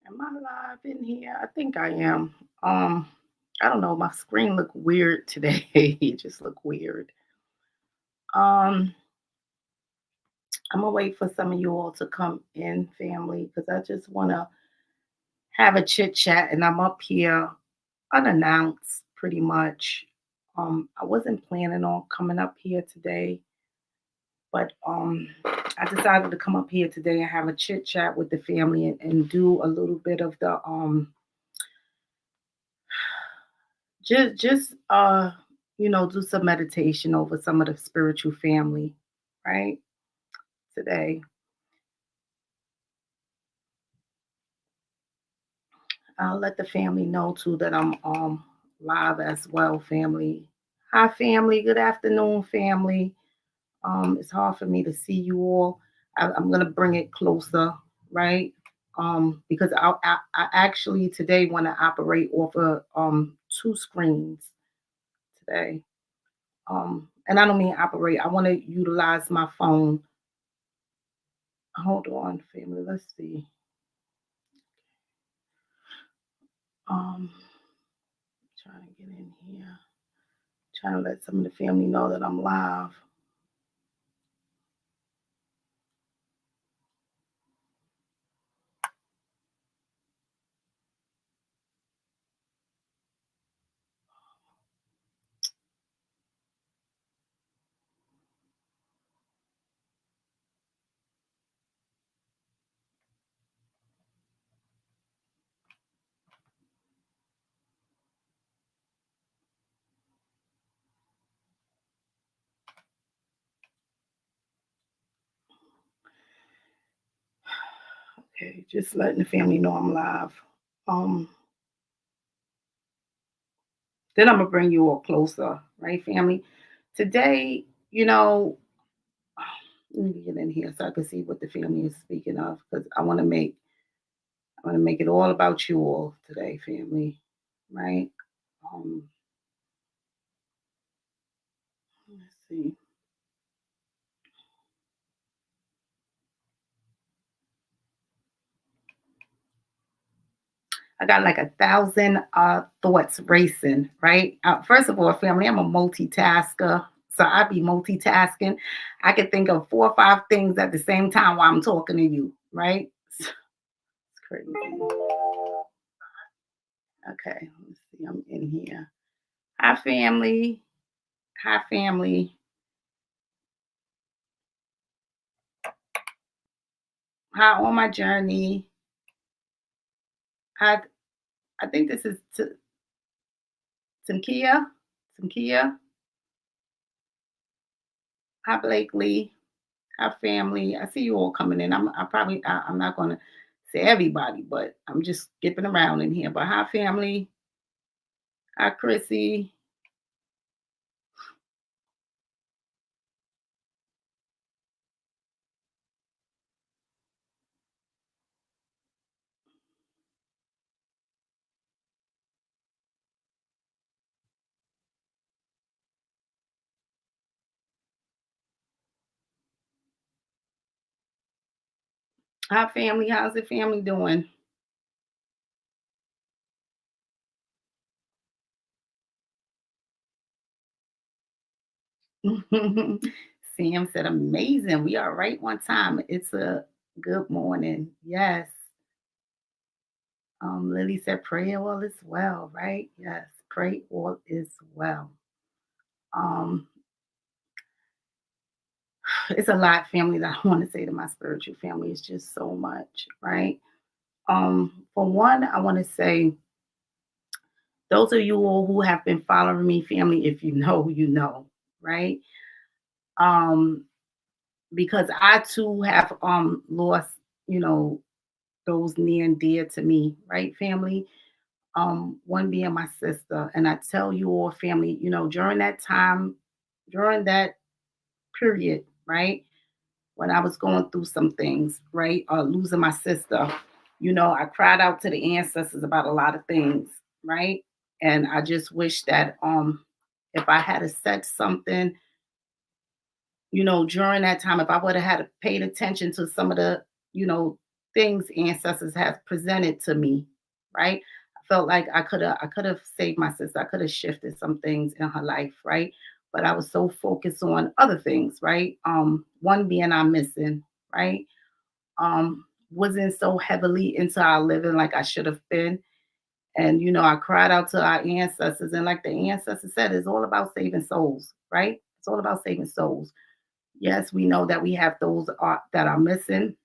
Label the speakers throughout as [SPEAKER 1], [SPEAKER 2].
[SPEAKER 1] Am I live in here? I think I am. Um, I don't know. My screen look weird today. It just look weird. Um, I'm gonna wait for some of you all to come in, family, because I just wanna have a chit chat, and I'm up here unannounced, pretty much. I wasn't planning on coming up here today, but I decided to come up here today and have a chit chat with the family and do a little bit of the just do some meditation over some of the spiritual family, right? Today. I'll let the family know too that I'm live as well, family. Hi family, good afternoon, family. It's hard for me to see you all. I'm gonna bring it closer, right? Because I actually today want to operate off of two screens today. And I don't mean operate. I want to utilize my phone. Hold on, family. Let's see. Um, trying to get in here. Trying to let some of the family know that I'm live. Okay, just letting the family know I'm live. Um, then I'm gonna bring you all closer, right, family? Today, let me get in here so I can see what the family is speaking of because I want to make it all about you all today, family, right? Um, let's see. I got like 1,000 thoughts racing, right? First of all, family, I'm a multitasker. So I be multitasking. I could think of 4 or 5 things at the same time while I'm talking to you, right? It's crazy. Okay, let's see. I'm in here. Hi, family. Hi, family. Hi, on my journey. Hi, I think this is Tankia. Tankia. Hi, Blakely. Hi, family. I see you all coming in. I'm not gonna say everybody, but I'm just skipping around in here. But hi, family. Hi, Chrissy. Hi, family. How's the family doing? Sam said, amazing. We are right on time. It's a good morning. Yes. Lily said, pray all is well, right? Yes. Pray all is well. Um, it's a lot, family, that I want to say to my spiritual family. It's just so much, right? For one, I want to say those of you all who have been following me, family, if you know, you know, right? Um, because I too have lost, you know, those near and dear to me, right, family? One being my sister. And I tell you all, family, during that time, during that period, right, when I was going through some things, right, losing my sister, I cried out to the ancestors about a lot of things, right? And I just wish that if I had said something, during that time, if I would have had paid attention to some of the, you know, things ancestors have presented to me, right? I felt like I could have saved my sister. I could have shifted some things in her life, right? But I was so focused on other things, right? One being I'm missing, right? Wasn't so heavily into our living like I should have been. And I cried out to our ancestors, and like the ancestors said, it's all about saving souls, right? It's all about saving souls. Yes, we know that we have those that are missing.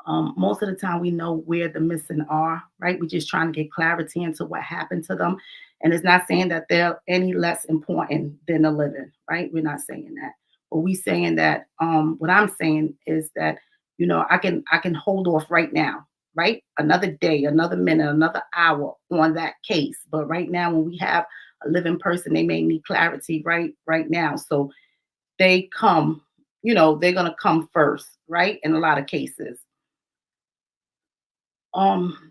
[SPEAKER 1] Most of the time, we know where the missing are, right? We're just trying to get clarity into what happened to them. And it's not saying that they're any less important than the living, right? We're not saying that. But we saying that what I'm saying is that, I can hold off right now, right? Another day, another minute, another hour on that case. But right now, when we have a living person, they may need clarity right now. So they come, they're gonna come first, right? In a lot of cases.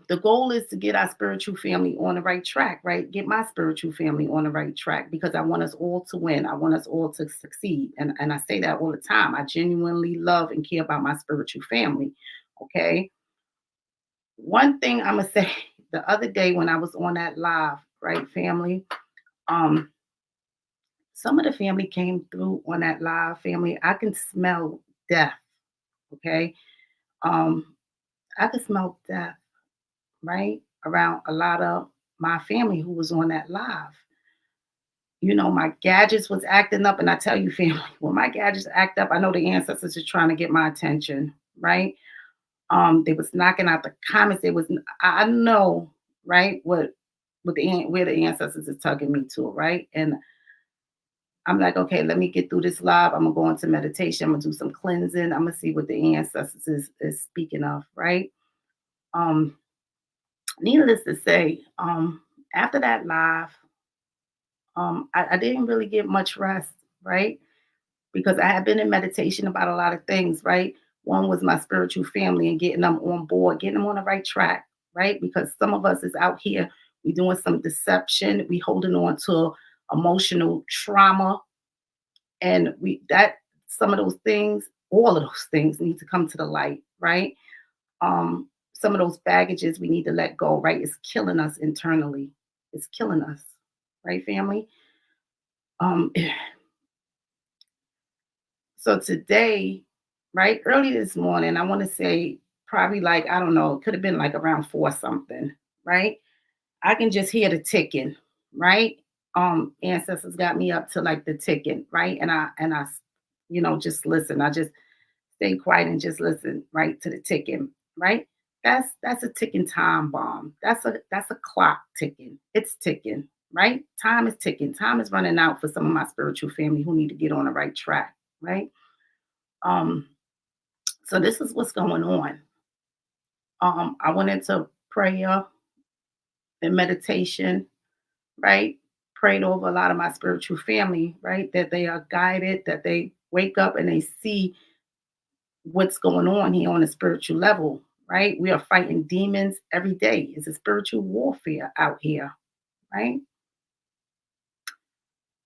[SPEAKER 1] The goal is to get our spiritual family on the right track, right? Get my spiritual family on the right track, because I want us all to win. I want us all to succeed. And I say that all the time. I genuinely love and care about my spiritual family. Okay. One thing I'm gonna say, the other day when I was on that live, right, family, um, some of the family came through on that live, family. I can smell death. Okay. Um, I can smell death, right? Around a lot of my family who was on that live. My gadgets was acting up, and I tell you, family, when my gadgets act up, I know the ancestors are trying to get my attention, right? They was knocking out the comments. I know, right, where the ancestors is tugging me to, right? And I'm like, okay, let me get through this live. I'm gonna go into meditation. I'm gonna do some cleansing. I'm gonna see what the ancestors is speaking of, right? Um, Needless to say, after that live, I didn't really get much rest, right? Because I had been in meditation about a lot of things, right? One was my spiritual family and getting them on board, getting them on the right track, right? Because some of us is out here, we doing some deception, we holding on to emotional trauma, and we that some of those things, all of those things need to come to the light, right? Some of those baggages we need to let go, right? It's killing us internally. It's killing us, right, family? Um, so today, right, early this morning, I want to say probably like, I don't know, it could have been like around four something, right? I can just hear the ticking, right? Ancestors got me up to like the ticking, right? And I just listen. I just stay quiet and just listen, right, to the ticking, right? That's a ticking time bomb. That's a clock ticking. It's ticking, right? Time is ticking. Time is running out for some of my spiritual family who need to get on the right track, right? Um, so this is what's going on. I went into prayer and meditation, right? Prayed over a lot of my spiritual family, right? That they are guided, that they wake up and they see what's going on here on a spiritual level, right? We are fighting demons every day. It's a spiritual warfare out here, right?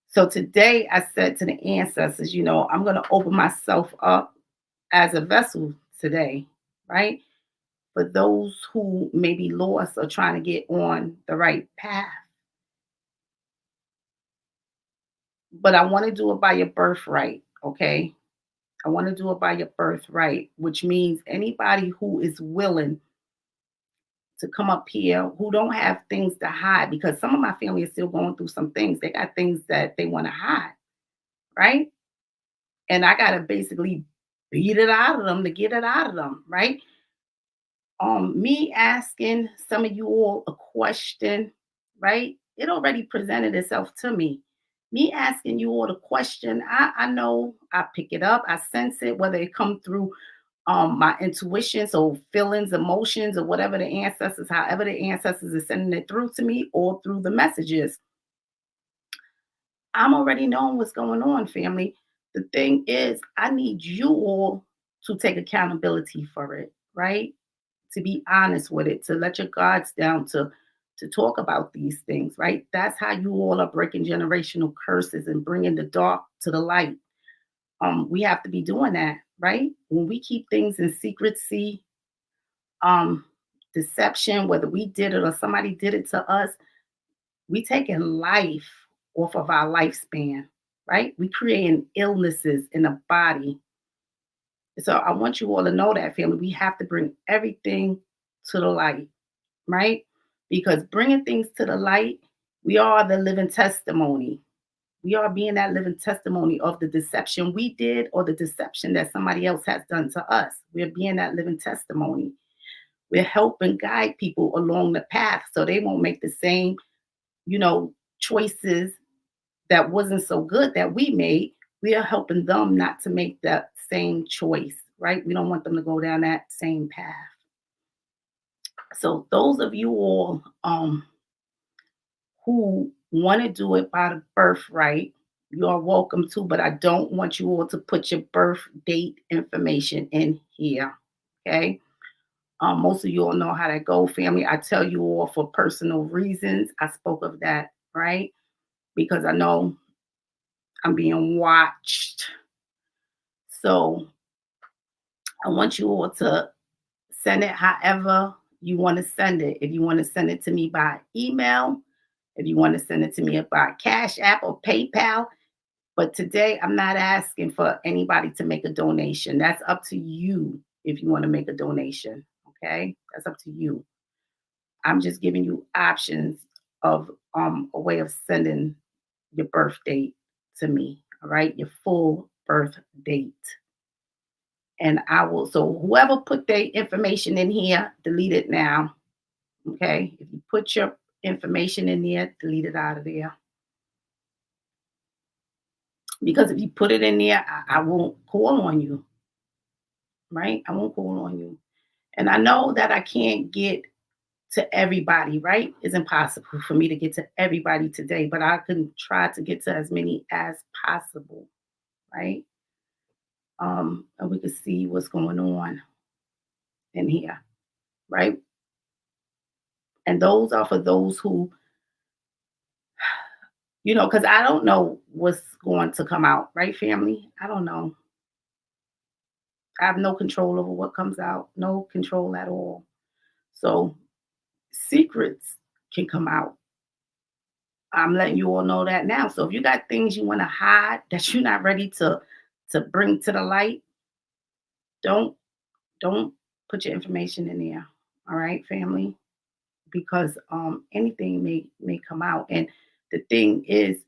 [SPEAKER 1] So today I said to the ancestors, I'm going to open myself up as a vessel today, right? For those who may be lost or trying to get on the right path. But I want to do it by your birthright, okay? I want to do it by your birthright, which means anybody who is willing to come up here who don't have things to hide, because some of my family is still going through some things. They got things that they want to hide, right? And I got to basically beat it out of them to get it out of them, right? Me asking some of you all a question, right? It already presented itself to me. Me asking you all the question, I know I pick it up, I sense it, whether it come through my intuition, so feelings, emotions, or whatever the ancestors, however the ancestors are sending it through to me, or through the messages. I'm already knowing what's going on, family. The thing is, I need you all to take accountability for it, right? To be honest with it, to let your guards down, to talk about these things, right? That's how you all are breaking generational curses and bringing the dark to the light. We have to be doing that, right? When we keep things in secrecy, um deception, whether we did it or somebody did it to us, we taking life off of our lifespan, right? We creating illnesses in the body. So I want you all to know that, family. We have to bring everything to the light, right? Because bringing things to the light, we are the living testimony. We are being that living testimony of the deception we did or the deception that somebody else has done to us. We're being that living testimony. We're helping guide people along the path so they won't make the same, choices that wasn't so good that we made. We are helping them not to make that same choice, right? We don't want them to go down that same path. So those of you all who want to do it by the birthright, you are welcome to, but I don't want you all to put your birth date information in here. Okay. Most of you all know how that go, family. I tell you all for personal reasons. I spoke of that, right? Because I know I'm being watched. So I want you all to send it however you want to send it. If you want to send it to me by email, if you want to send it to me by Cash App or PayPal. But today, I'm not asking for anybody to make a donation. That's up to you if you want to make a donation. Okay? That's up to you. I'm just giving you options of a way of sending your birth date to me. All right? Your full birth date. And I will, so whoever put their information in here, delete it now. Okay? If you put your information in there, delete it out of there. Because if you put it in there, I won't call on you, right? I won't call on you. And I know that I can't get to everybody, right? It's impossible for me to get to everybody today, but I can try to get to as many as possible, right? And we can see what's going on in here, right? And those are for those who, because I don't know what's going to come out, right, family? I don't know. I have no control over what comes out, no control at all. So secrets can come out. I'm letting you all know that now. So if you got things you want to hide that you're not ready to bring to the light, don't don't put your information in there. All right, family, because anything may come out. And the thing is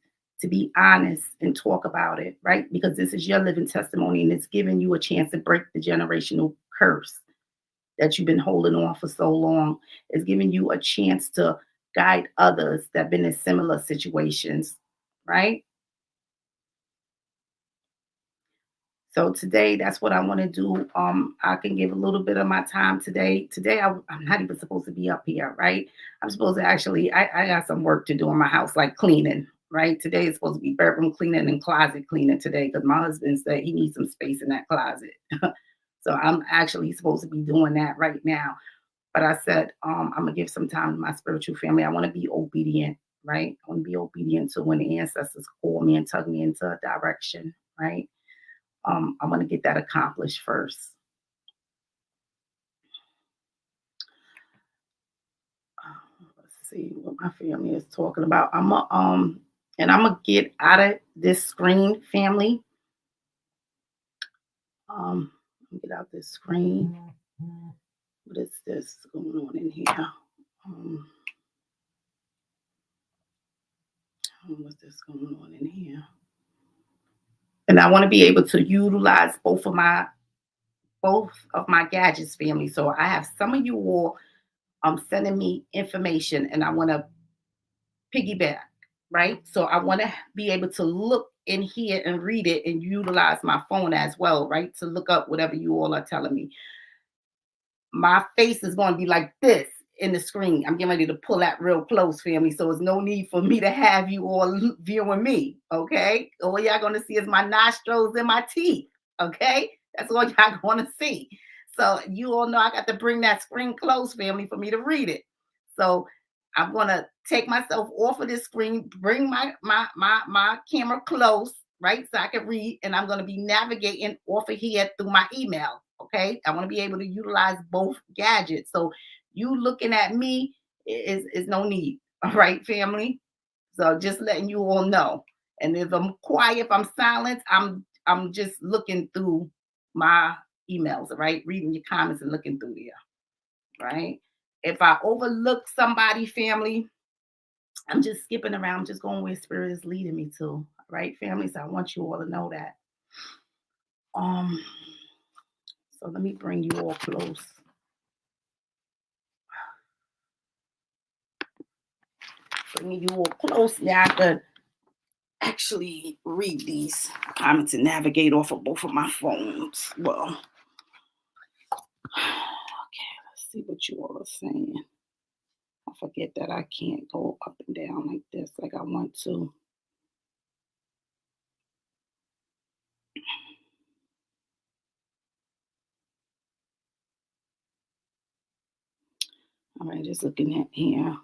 [SPEAKER 1] to be honest and talk about it, right? Because this is your living testimony and it's giving you a chance to break the generational curse that you've been holding on for so long. It's giving you a chance to guide others that have been in similar situations, right? So today, that's what I want to do. I can give a little bit of my time today. Today, I'm not even supposed to be up here, right? I'm supposed to actually, I got some work to do in my house, like cleaning, right? Today is supposed to be bedroom cleaning and closet cleaning today because my husband said he needs some space in that closet. So I'm actually supposed to be doing that right now. But I said, I'm gonna give some time to my spiritual family. I want to be obedient, right? I want to be obedient to when the ancestors call me and tug me into a direction, right? I want to get that accomplished first. Let's see what my family is talking about. And I'm gonna get out of this screen, family. Get out this screen. What is this going on in here? What's this going on in here? And I want to be able to utilize both of my gadgets, family. So I have some of you all sending me information, and I want to piggyback, right? So I want to be able to look in here and read it and utilize my phone as well, right? To look up whatever you all are telling me. My face is going to be like this in the screen. I'm getting ready to pull that real close, family. So there's no need for me to have you all viewing me, okay? All y'all going to see is my nostrils and my teeth, okay? That's all y'all going to see. So you all know I got to bring that screen close, family, for me to read it. So I'm going to take myself off of this screen, bring my camera close, right? So I can read, and I'm going to be navigating off of here through my email. Okay, I want to be able to utilize both gadgets. So you looking at me is no need. All right, family. So just letting you all know. And if I'm quiet, if I'm silent, I'm just looking through my emails, right? Reading your comments and looking through there, right? If I overlook somebody, family, I'm just skipping around, just going where spirit is leading me to, right, family? So I want you all to know that. Um, so let me bring you all close. Bring you all close. Now I could actually read these comments and navigate off of both of my phones. Well, okay, let's see what you all are saying. I forget that I can't go up and down like this, like I want to. All right, just looking at here.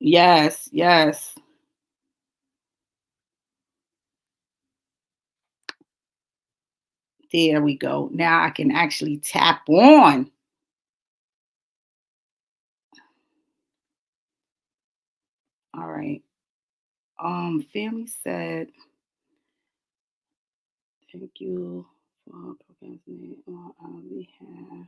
[SPEAKER 1] Yes, yes. There we go. Now I can actually tap on. All right. Family said, thank you for procrastinating on behalf.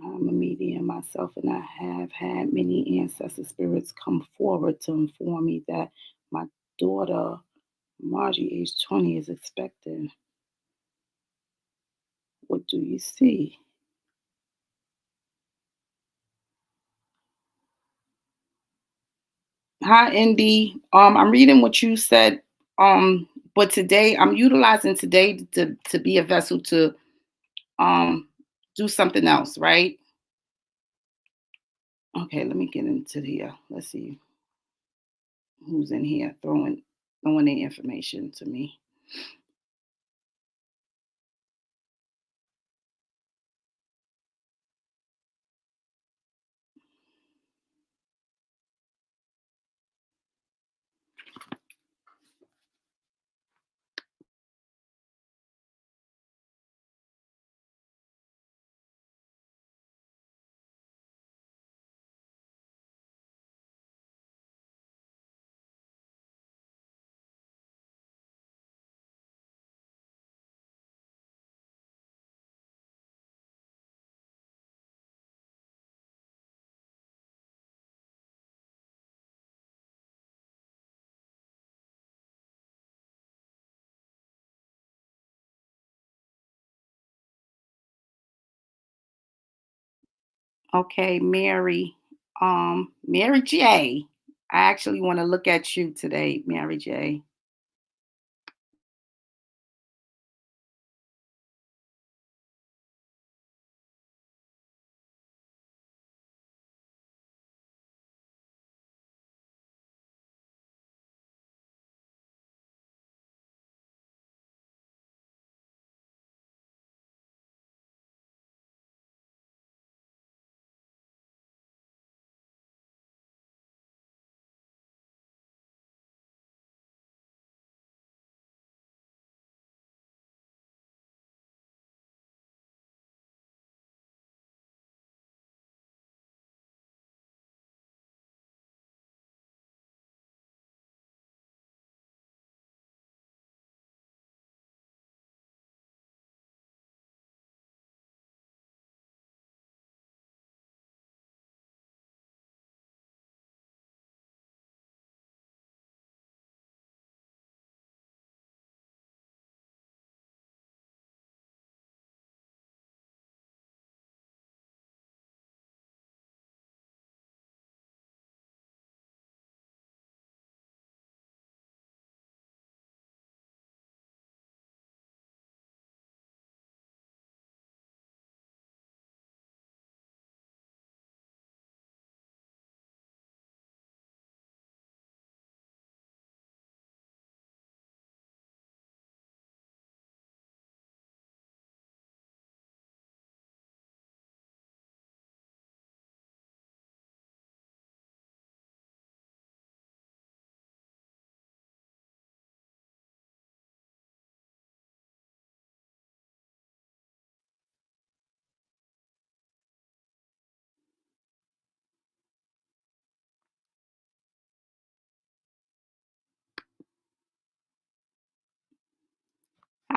[SPEAKER 1] I'm a medium myself, and I have had many ancestor spirits come forward to inform me that my daughter, Margie, age 20, is expecting. What do you see? Hi, Indy. I'm reading what you said. But today I'm utilizing today to be a vessel to um do something else, right? Okay, let me get into here. Let's see who's in here throwing their information to me. Okay, Mary. Mary J. I actually want to look at you today, Mary J.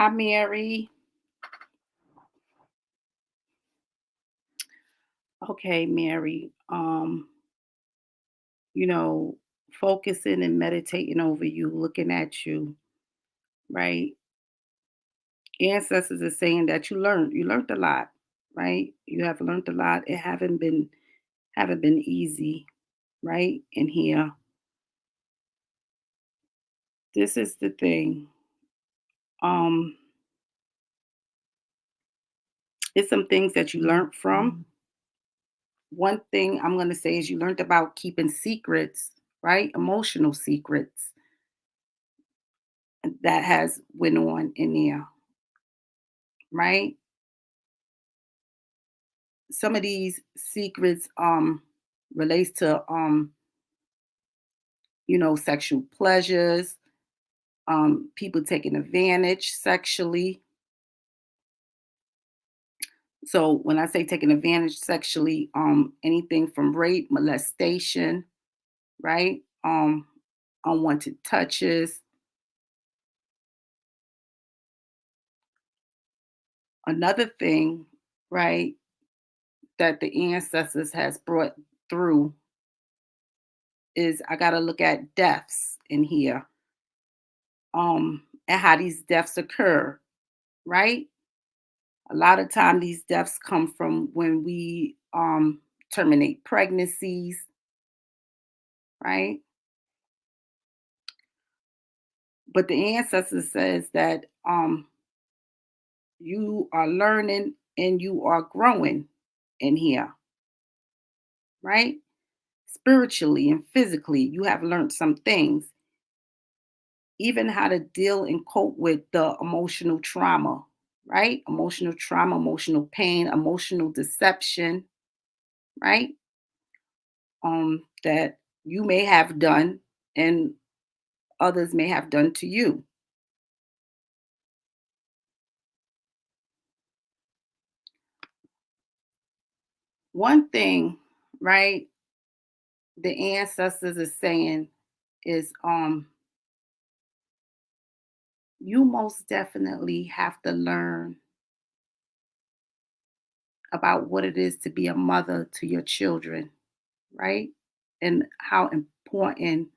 [SPEAKER 1] Hi, Mary. Okay, Mary. You know, focusing and meditating over you, looking at you, right? Ancestors are saying that you learned a lot, right? You have learned a lot. It haven't been easy, right? In here, this is the thing. Um, it's some things that you learned from. One thing I'm gonna say is you learned about keeping secrets, right? Emotional secrets that has went on in there, right? Some of these secrets relates to sexual pleasures, people taking advantage sexually. So when I say taking advantage sexually, anything from rape, molestation, right? Unwanted touches. Another thing, right, that the ancestors has brought through is I gotta look at deaths in here, and how these deaths occur, right? A lot of time these deaths come from when we terminate pregnancies, right? But the ancestor says that you are learning and you are growing in here, right? Spiritually and physically, you have learned some things, even how to deal and cope with the emotional trauma, right? Emotional trauma, emotional pain, emotional deception, right? That you may have done and others may have done to you. One thing, right, the ancestors are saying is you most definitely have to learn about what it is to be a mother to your children, right? And how important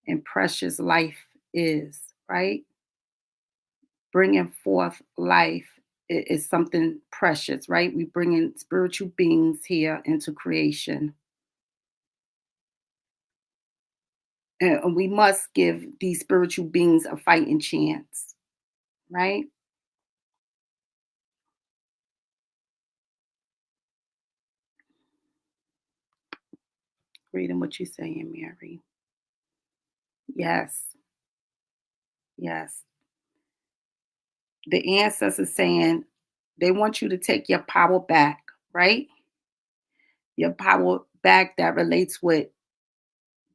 [SPEAKER 1] and precious life is, right? Bringing forth life is something precious, right? We bring in spiritual beings here into creation. And we must give these spiritual beings a fighting chance, right? Reading what you're saying, Mary. Yes, yes. The ancestors saying they want you to take your power back, right? Your power back that relates with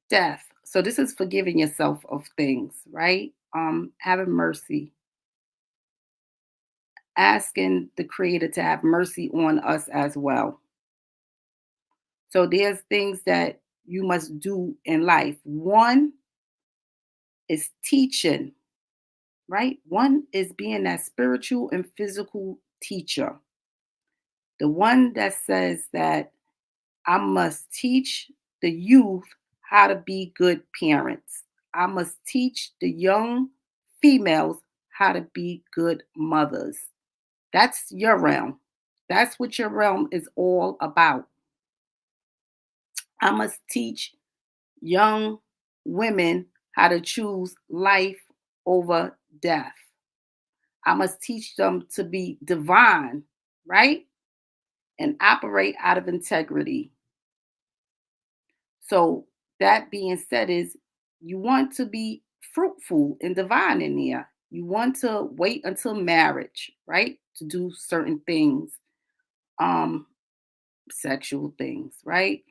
[SPEAKER 1] death. So this is forgiving yourself of things, right? Having mercy, asking the creator to have mercy on us as well. So there's things that you must do in life. One is teaching, right? One is being that spiritual and physical teacher. The one that says that I must teach the youth how to be good parents. I must teach the young females how to be good mothers. That's your realm. That's what your realm is all about. I must teach young women how to choose life over death. I must teach them to be divine, right? And operate out of integrity. So that being said is you want to be fruitful and divine in there. You want to wait until marriage, right? To do certain things, um, sexual things, right?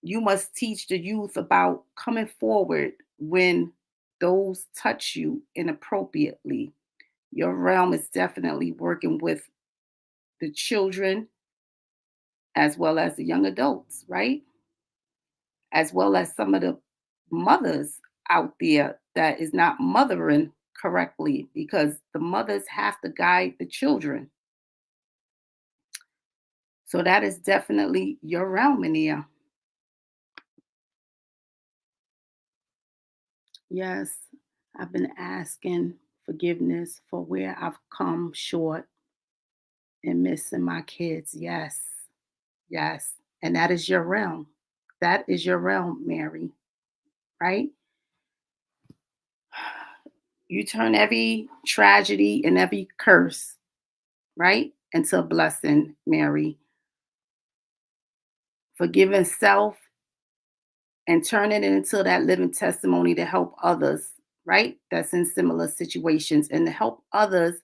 [SPEAKER 1] You must teach the youth about coming forward when those touch you inappropriately. Your realm is definitely working with the children as well as the young adults, right? As well as some of the mothers out there that is not mothering correctly because the mothers have to guide the children. So that is definitely your realm, Ania. Yes, I've been asking forgiveness for where I've come short and missing my kids. Yes, yes. And that is your realm. That is your realm, Mary, right? You turn every tragedy and every curse, right, into a blessing, Mary. Forgiving self and turning it into that living testimony to help others, right? That's in similar situations and to help others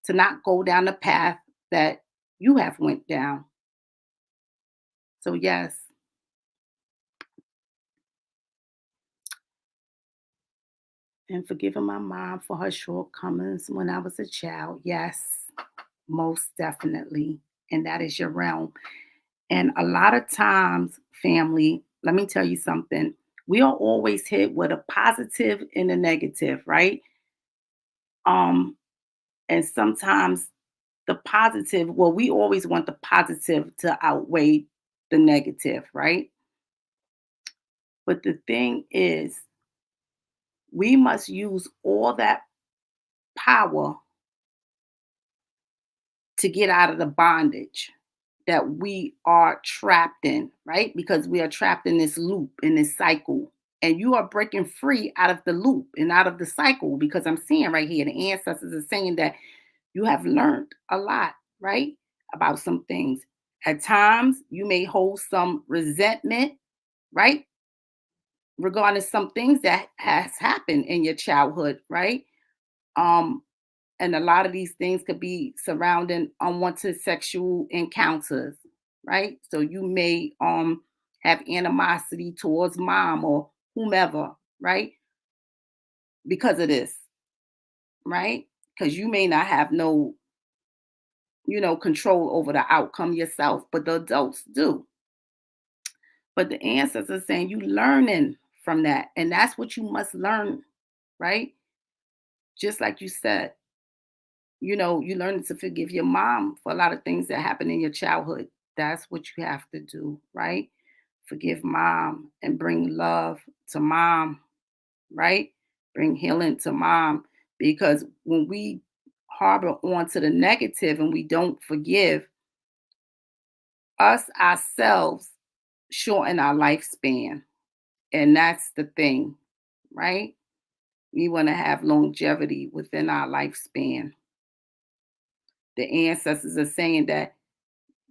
[SPEAKER 1] to not go down the path that you have went down. So yes, and forgiving my mom for her shortcomings when I was a child. Yes, most definitely. And that is your realm. And a lot of times, family, let me tell you something. We are always hit with a positive and a negative, right? Um, and sometimes the positive, well, we always want the positive to outweigh the negative, right? But the thing is, we must use all that power to get out of the bondage that we are trapped in, right? Because we are trapped in this loop, in this cycle. And you are breaking free out of the loop and out of the cycle because I'm seeing right here the ancestors are saying that you have learned a lot, right? About some things. At times, you may hold some resentment, right? Regarding some things that has happened in your childhood, right? Um, and a lot of these things could be surrounding unwanted sexual encounters, right? So you may have animosity towards mom or whomever, right? Because of this, right? Because you may not have no, control over the outcome yourself, but the adults do. But the ancestors are saying you learning from that, and that's what you must learn, right? Just like you said, you learn to forgive your mom for a lot of things that happened in your childhood. That's what you have to do, right? Forgive mom and bring love to mom, right? Bring healing to mom. Because when we harbor onto the negative and we don't forgive, us ourselves shorten our lifespan. And that's the thing, right? We want to have longevity within our lifespan. The ancestors are saying that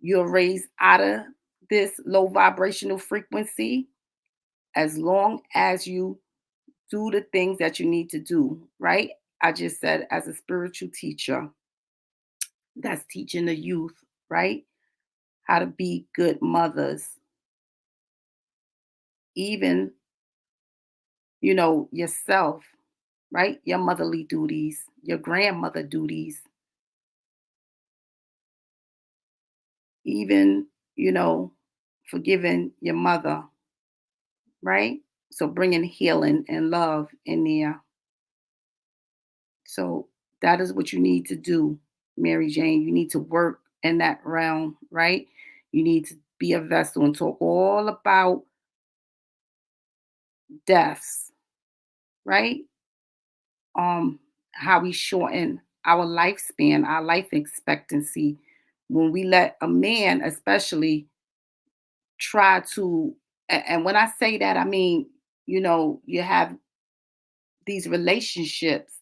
[SPEAKER 1] you're raised out of this low vibrational frequency as long as you do the things that you need to do, right? I just said, as a spiritual teacher, that's teaching the youth, right? How to be good mothers, even, yourself, right? Your motherly duties, your grandmother duties, even, you know, forgiving your mother, right? So bringing healing and love in there. So that is what you need to do, Mary Jane. You need to work in that realm, right? You need to be a vessel and talk all about deaths, right? How we shorten our lifespan, our life expectancy when we let a man, especially, try to. And when I say that, I mean, you have these relationships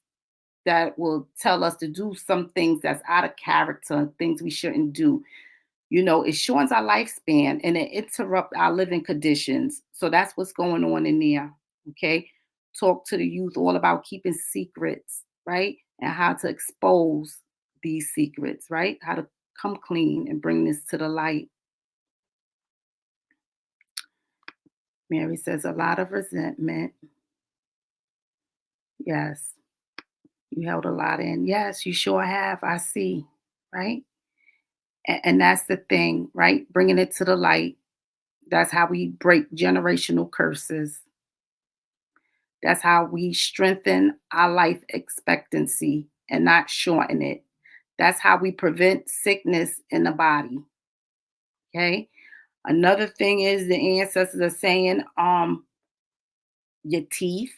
[SPEAKER 1] that will tell us to do some things that's out of character, things we shouldn't do. It shortens our lifespan and it interrupts our living conditions. So that's what's going on in there. Okay. Talk to the youth all about keeping secrets, right? And how to expose these secrets, right? How to come clean and bring this to the light. Mary says a lot of resentment. Yes. You held a lot in. Yes, you sure have. I see. Right. And that's the thing, right? Bringing it to the light. That's how we break generational curses. That's how we strengthen our life expectancy and not shorten it. That's how we prevent sickness in the body. Okay. Another thing is the ancestors are saying, your teeth,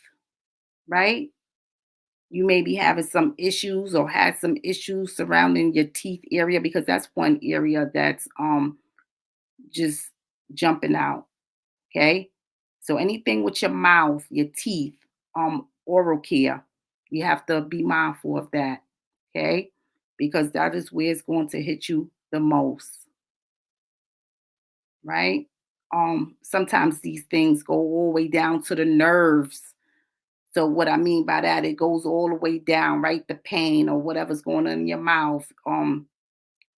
[SPEAKER 1] right? You may be having some issues or had some issues surrounding your teeth area because that's one area that's just jumping out. Okay. So anything with your mouth, your teeth, oral care, you have to be mindful of that. Okay. Because that is where it's going to hit you the most, right? Sometimes these things go all the way down to the nerves. So what I mean by that, it goes all the way down, right? The pain or whatever's going on in your mouth.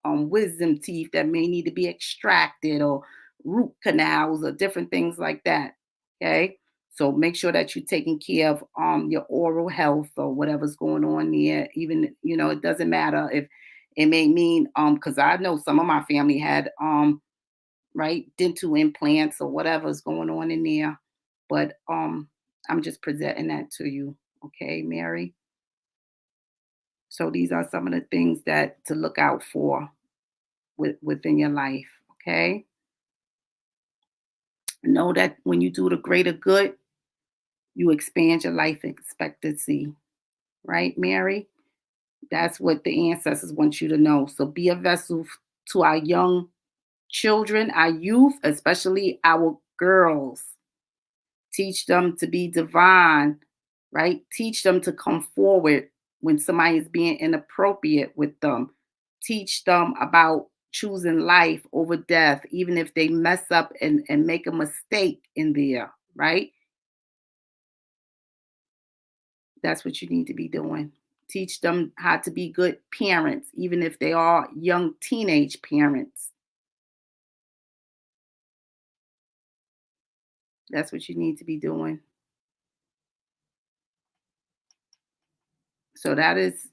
[SPEAKER 1] Wisdom teeth that may need to be extracted or root canals or different things like that. Okay. So make sure that you're taking care of your oral health or whatever's going on there. Even, it doesn't matter if it may mean because I know some of my family had right dental implants or whatever's going on in there. But I'm just presenting that to you. Okay, Mary. So these are some of the things that to look out for within your life. Okay. Know that when you do the greater good, you expand your life expectancy, right, Mary? That's what the ancestors want you to know. So be a vessel to our young children, our youth, especially our girls. Teach them to be divine, right? Teach them to come forward when somebody is being inappropriate with them. Teach them about choosing life over death, even if they mess up and make a mistake in there, right? That's what you need to be doing. Teach them how to be good parents, even if they are young teenage parents. That's what you need to be doing. So that is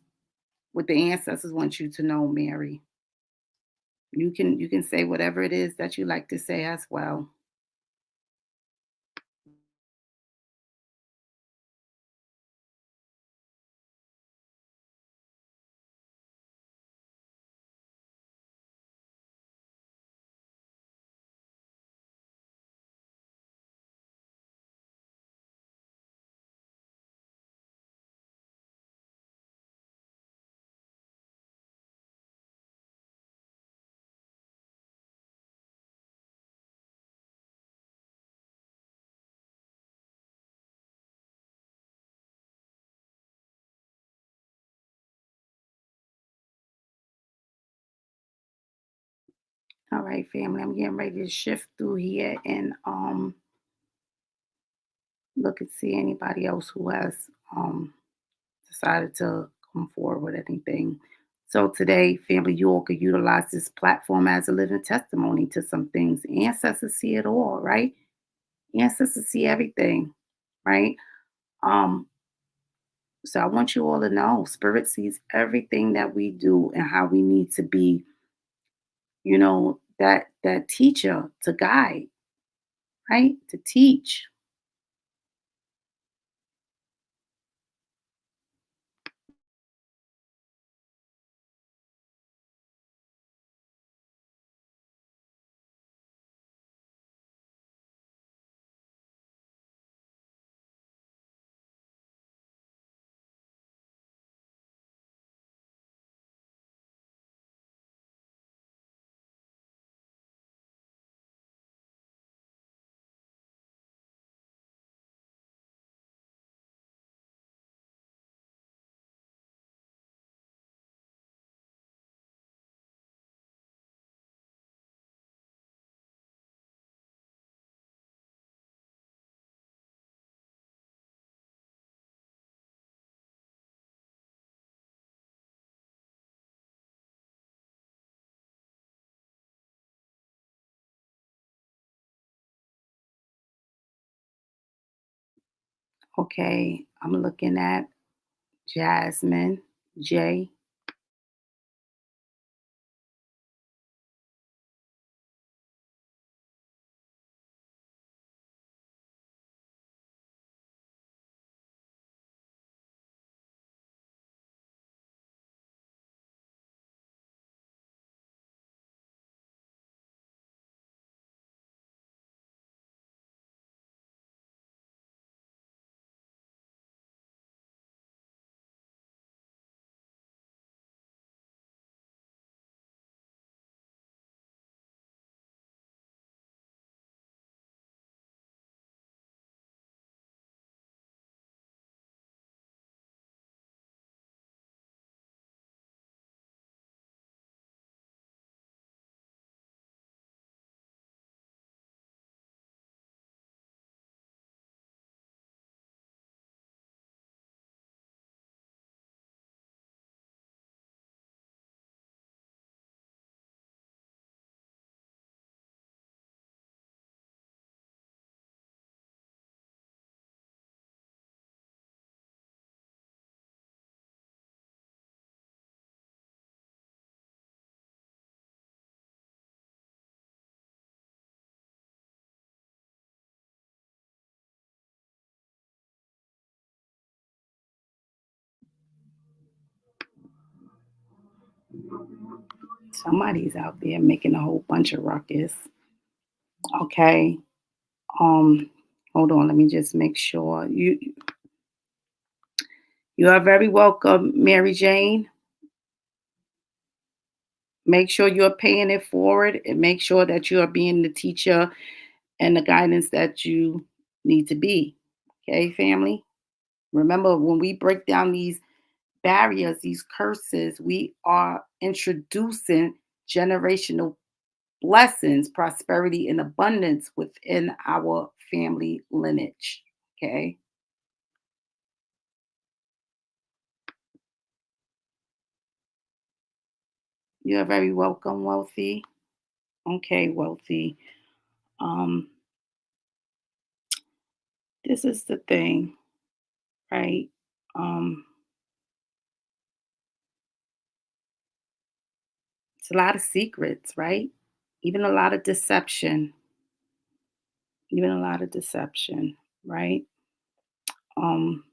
[SPEAKER 1] what the ancestors want you to know, Mary. You can say whatever it is that you like to say as well. All right, family. I'm getting ready to shift through here and look and see anybody else who has um decided to come forward with anything. So today, family, you all could utilize this platform as a living testimony to some things. Ancestors see it all, right? Ancestors see everything, right? Um, so I want you all to know spirit sees everything that we do and how we need to be, that teacher to guide, right? To teach. Okay, I'm looking at Jasmine J. Somebody's out there making a whole bunch of ruckus. Okay. Um, hold on, let me just make sure. You are very welcome, Mary Jane. Make sure you're paying it forward and make sure that you are being the teacher and the guidance that you need to be. Okay, family? Remember, when we break down these barriers, these curses, we are introducing generational blessings, prosperity, and abundance within our family lineage. Okay. You're very welcome, Wealthy. Okay, Wealthy. Um, this is the thing, right? Um, it's a lot of secrets, right? Even a lot of deception, even a lot of deception, right? Um,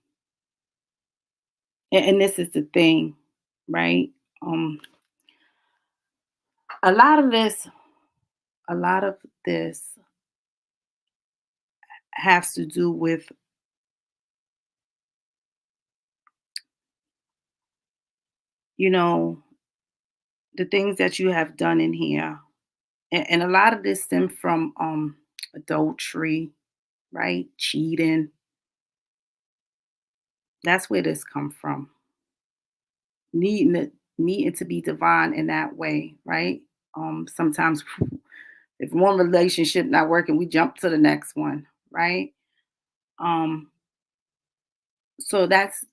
[SPEAKER 1] and this is the thing, right? Um, a lot of this, a lot of this has to do with, you know, the things that you have done in here. And a lot of this stem from adultery, right? Cheating. That's where this come from. Needing to be divine in that way, right? Sometimes if one relationship not working, we jump to the next one, right? Um, so that's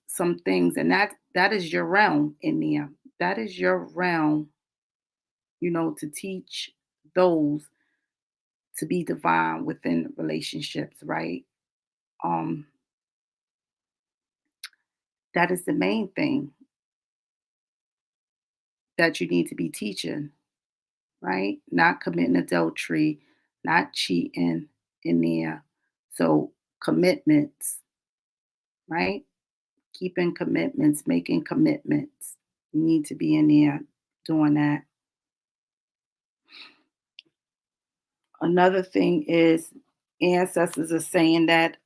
[SPEAKER 1] some things, and that is your realm in there. That is your realm, to teach those to be divine within relationships, right? Um, that is the main thing that you need to be teaching, right? Not committing adultery, not cheating in there. So commitments, right? Keeping commitments, making commitments. You need to be in there doing that. Another thing is ancestors are saying that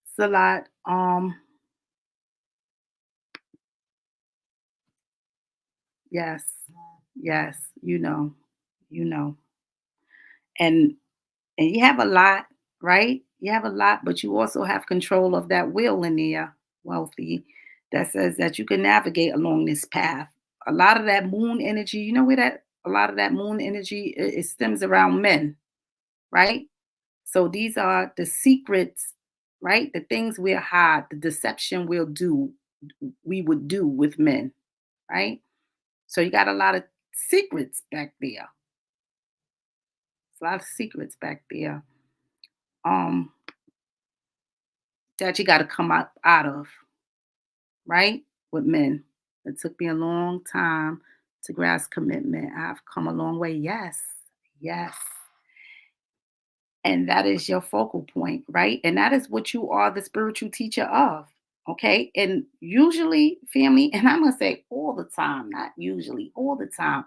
[SPEAKER 1] it's a lot yes, yes, you know. And and you have a lot, right? You have a lot, but you also have control of that will in there, Wealthy, that says that you can navigate along this path. A lot of that moon energy, you know where that a lot of that moon energy it stems around men, right? So these are the secrets, right? The things we'll hide, the deception we would do with men, right? So you got a lot of secrets back there. A lot of secrets back there. Um, that you got to come out of, right? With men. It took me a long time to grasp commitment. I've come a long way. Yes. Yes. And that is your focal point, right? And that is what you are the spiritual teacher of. Okay. And usually, family, and I'm going to say all the time, not usually, all the time,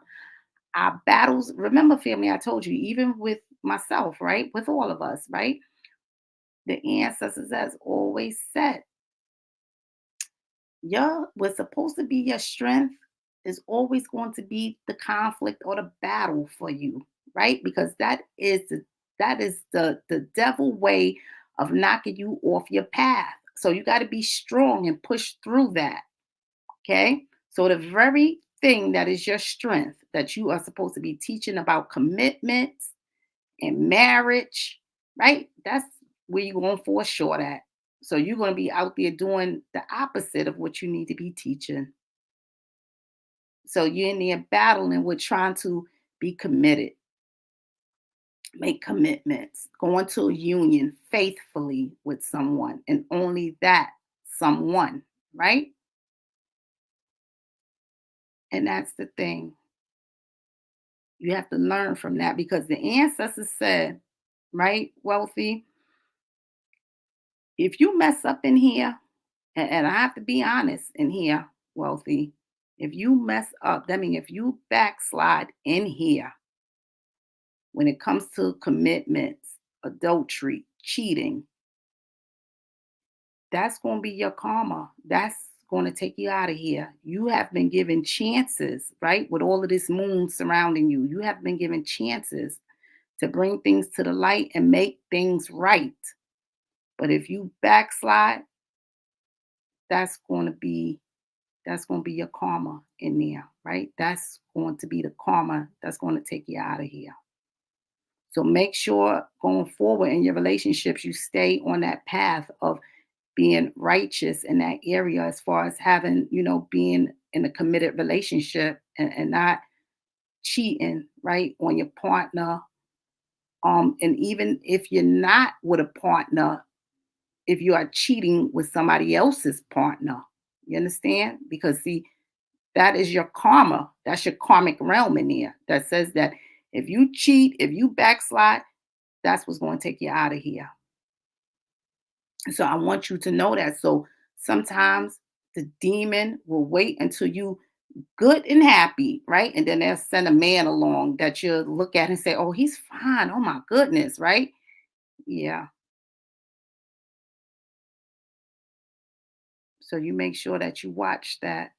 [SPEAKER 1] our battles, remember, family, I told you, even with myself, right? With all of us, right? The ancestors has always said, what's supposed to be your strength is always going to be the conflict or the battle for you, right? Because that is the devil way of knocking you off your path. So you got to be strong and push through that. Okay. So the very thing that is your strength that you are supposed to be teaching about commitments and marriage, right? That's where you're going to fall short at. So you're going to be out there doing the opposite of what you need to be teaching. So you're in there battling with trying to be committed, make commitments, go into a union faithfully with someone, and only that someone, right? And that's the thing. You have to learn from that because the ancestors said, right, Wealthy, if you mess up in here, And I have to be honest in here, Wealthy. If you mess up, that means if you backslide in here when it comes to commitments, adultery, cheating, that's going to be your karma. That's going to take you out of here. You have been given chances, right? With all of this moon surrounding you, you have been given chances to bring things to the light and make things right. But if you backslide, that's going to be that's going to be your karma in there, right? That's going to be the karma that's going to take you out of here. So make sure going forward in your relationships, you stay on that path of being righteous in that area as far as having, being in a committed relationship and not cheating, right, on your partner. And even if you're not with a partner, if you are cheating with somebody else's partner, you understand? Because see, that is your karma. That's your karmic realm in there that says that if you cheat, if you backslide, that's what's going to take you out of here. So I want you to know that. So sometimes the demon will wait until you good and happy, right? And then they'll send a man along that you'll look at and say, oh, he's fine. Oh my goodness, right? Yeah. So you make sure that you watch that,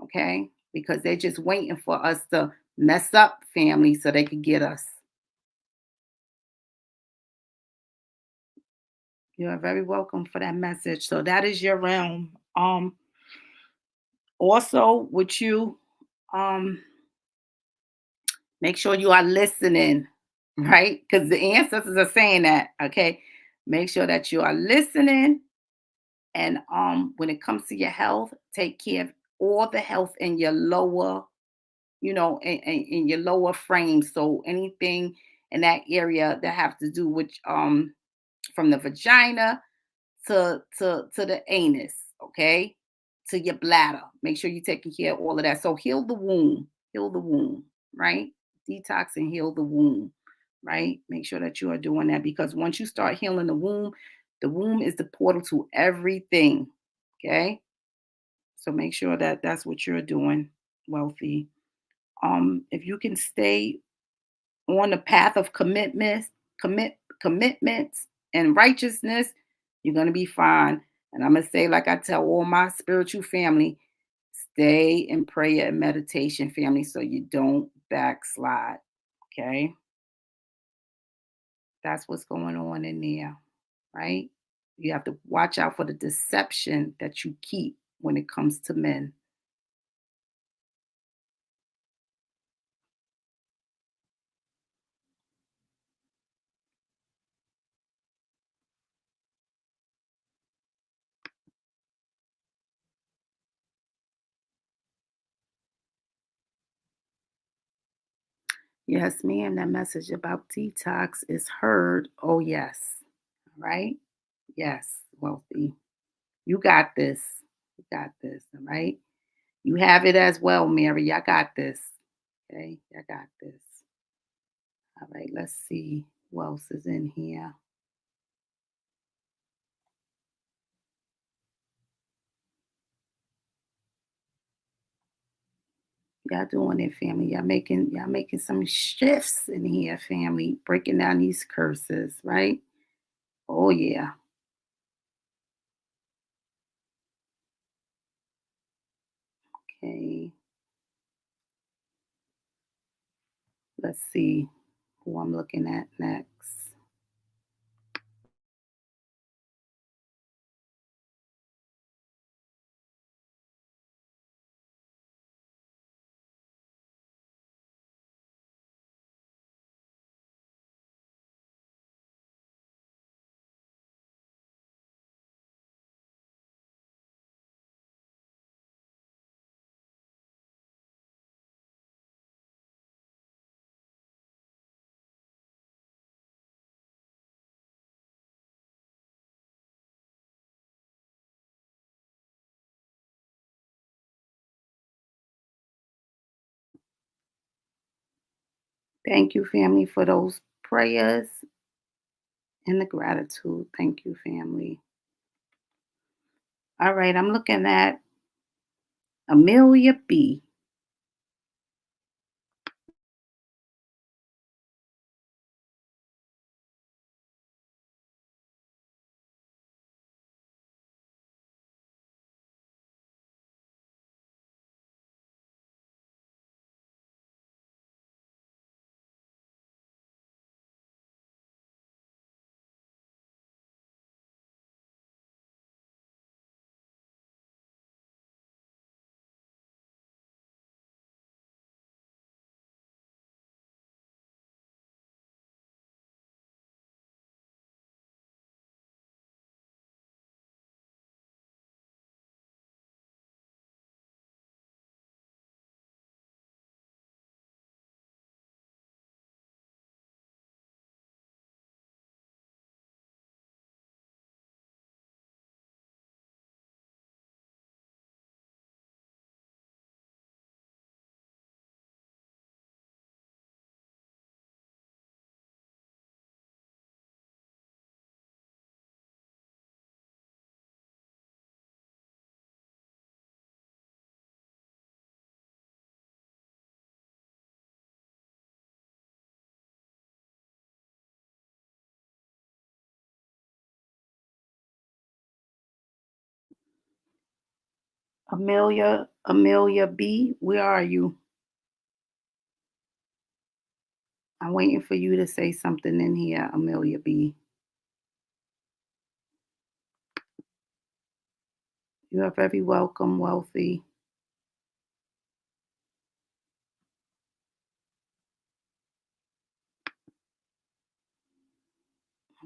[SPEAKER 1] okay? Because they're just waiting for us to mess up family so they can get us. You are very welcome for that message. So that is your realm. Also with you, um, make sure you are listening, right? Because the ancestors are saying that, okay? Make sure that you are listening. And when it comes to your health, take care of all the health in your lower, in your lower frame. So anything in that area that have to do with from the vagina to the anus, okay, to your bladder. Make sure you're taking care of all of that. So heal the womb, right? Detox and heal the womb, right? Make sure that you are doing that because once you start healing the womb is the portal to everything, okay? So make sure that that's what you're doing, Wealthy. If you can stay on the path of commitments and righteousness, you're gonna be fine. And I'm gonna say, like I tell all my spiritual family, stay in prayer and meditation, family, so you don't backslide. Okay. That's what's going on in there, right? You have to watch out for the deception that you keep when it comes to men. Yes, ma'am. That message about detox is heard. Oh, yes. All right. Yes, Wealthy. You got this. You got this. All right. You have it as well, Mary. I got this. Okay. I got this. All right. Let's see who else is in here. Y'all doing it, family. Y'all making some shifts in here, family. Breaking down these curses, right? Oh yeah. Okay. Let's see who I'm looking at next. Thank you, family, for those prayers and the gratitude. Thank you, family. All right, I'm looking at Amelia B. Amelia B, where are you? I'm waiting for you to say something in here, Amelia B. You are very welcome, Wealthy.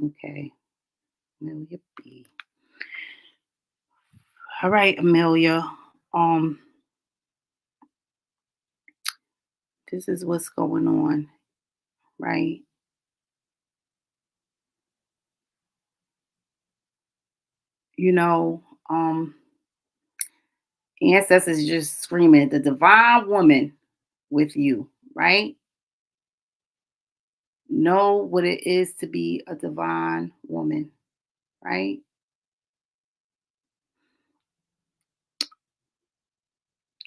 [SPEAKER 1] Okay, Amelia B. All right, Amelia. Um, this is what's going on, right? You know, ancestors just screaming the divine woman with you, right? Know what it is to be a divine woman, right?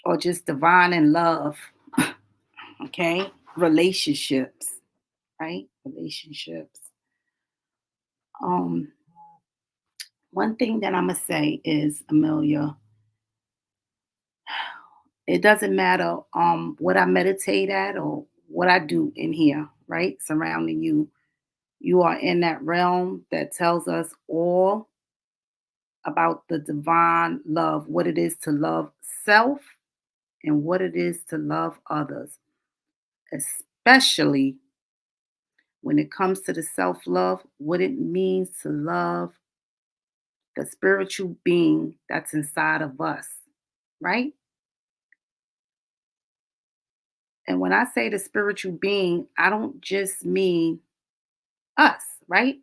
[SPEAKER 1] Or just divine in love, okay? Relationships, right? Relationships. Um, One thing that I'm gonna say is, Amelia, it doesn't matter what I meditate at or what I do in here, right? Surrounding you. You are in that realm that tells us all about the divine love, what it is to love self and what it is to love others, especially when it comes to the self love, what it means to love the spiritual being that's inside of us, right? And when I say the spiritual being, I don't just mean us, right?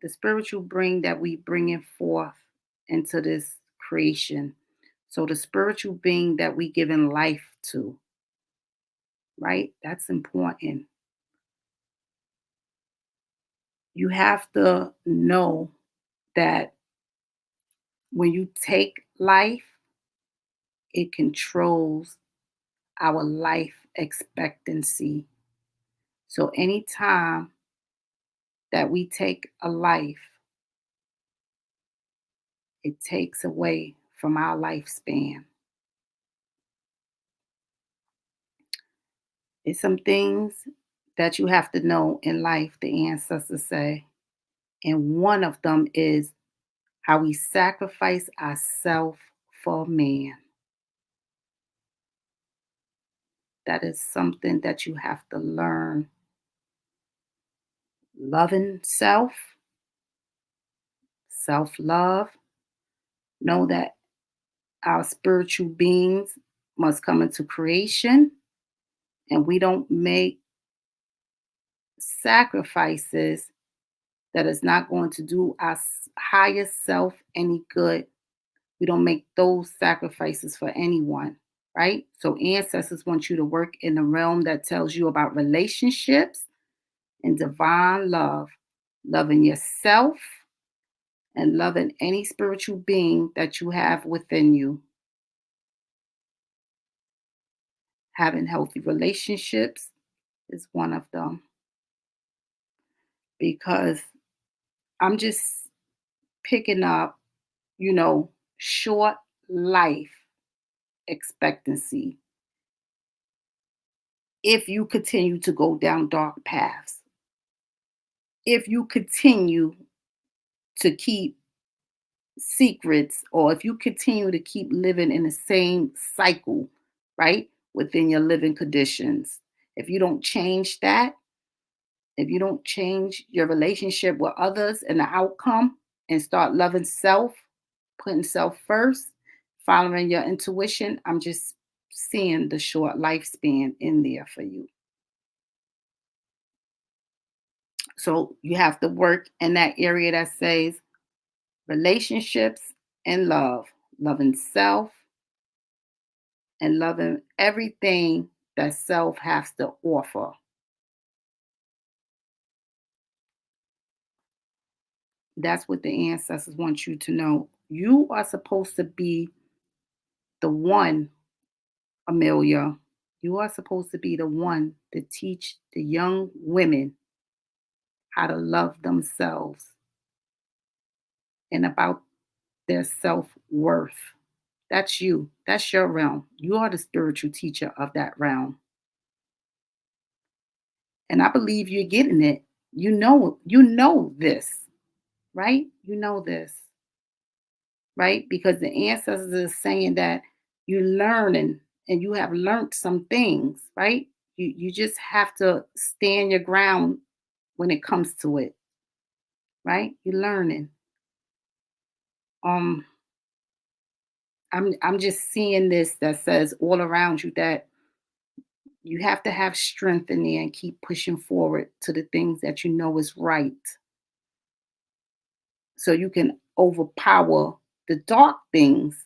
[SPEAKER 1] The spiritual being that we bringing forth into this creation. So the spiritual being that we giving life to, right? That's important. You have to know that when you take life, it controls our life expectancy. So anytime that we take a life, it takes away from our lifespan. It's some things that you have to know in life, the ancestors say. And one of them is how we sacrifice ourselves for man. That is something that you have to learn. Loving self, self love. Know that our spiritual beings must come into creation and we don't make sacrifices that is not going to do our highest self any good. We don't make those sacrifices for anyone, right? So ancestors want you to work in the realm that tells you about relationships and divine love, loving yourself and loving any spiritual being that you have within you. Having healthy relationships is one of them because I'm just picking up, you know, short life expectancy if you continue to go down dark paths, if you continue to keep secrets, or if you continue to keep living in the same cycle, right, within your living conditions. If you don't change that, if you don't change your relationship with others and the outcome and start loving self, putting self first, following your intuition, I'm just seeing the short lifespan in there for you. So you have to work in that area that says relationships and love, loving self and loving everything that self has to offer. That's what the ancestors want you to know. You are supposed to be the one, Amelia. You are supposed to be the one to teach the young women how to love themselves and about their self worth. That's you. That's your realm. You are the spiritual teacher of that realm. And I believe you're getting it. You know this, right? You know this, right? Because the ancestors are saying that you're learning and you have learned some things, right? You just have to stand your ground when it comes to it, right? You're learning. Um, I'm just seeing this that says all around you that you have to have strength in there and keep pushing forward to the things that you know is right, so you can overpower the dark things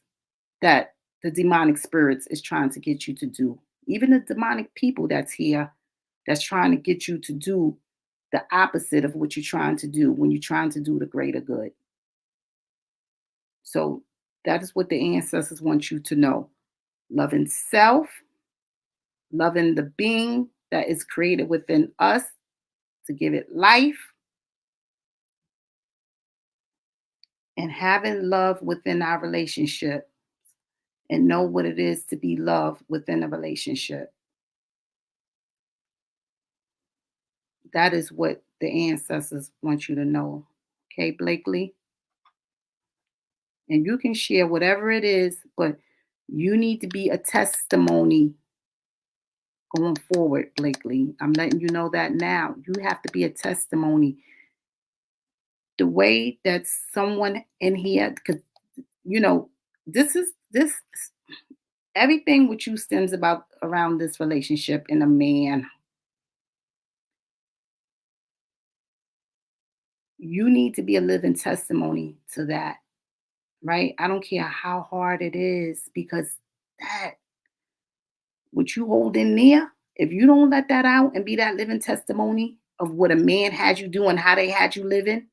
[SPEAKER 1] that the demonic spirits is trying to get you to do. Even the demonic people that's here, that's trying to get you to do the opposite of what you're trying to do when you're trying to do the greater good. So that is what the ancestors want you to know. Loving self, loving the being that is created within us to give it life, and having love within our relationship and know what it is to be loved within a relationship. That is what the ancestors want you to know. Okay, Blakely? And you can share whatever it is, but you need to be a testimony going forward, Blakely. I'm letting you know that now. You have to be a testimony. The way that someone in here, because this everything with you stems about around this relationship and a man. You need to be a living testimony to that, right? I don't care how hard it is, because that, what you hold in there, if you don't let that out and be that living testimony of what a man had you doing, how they had you living.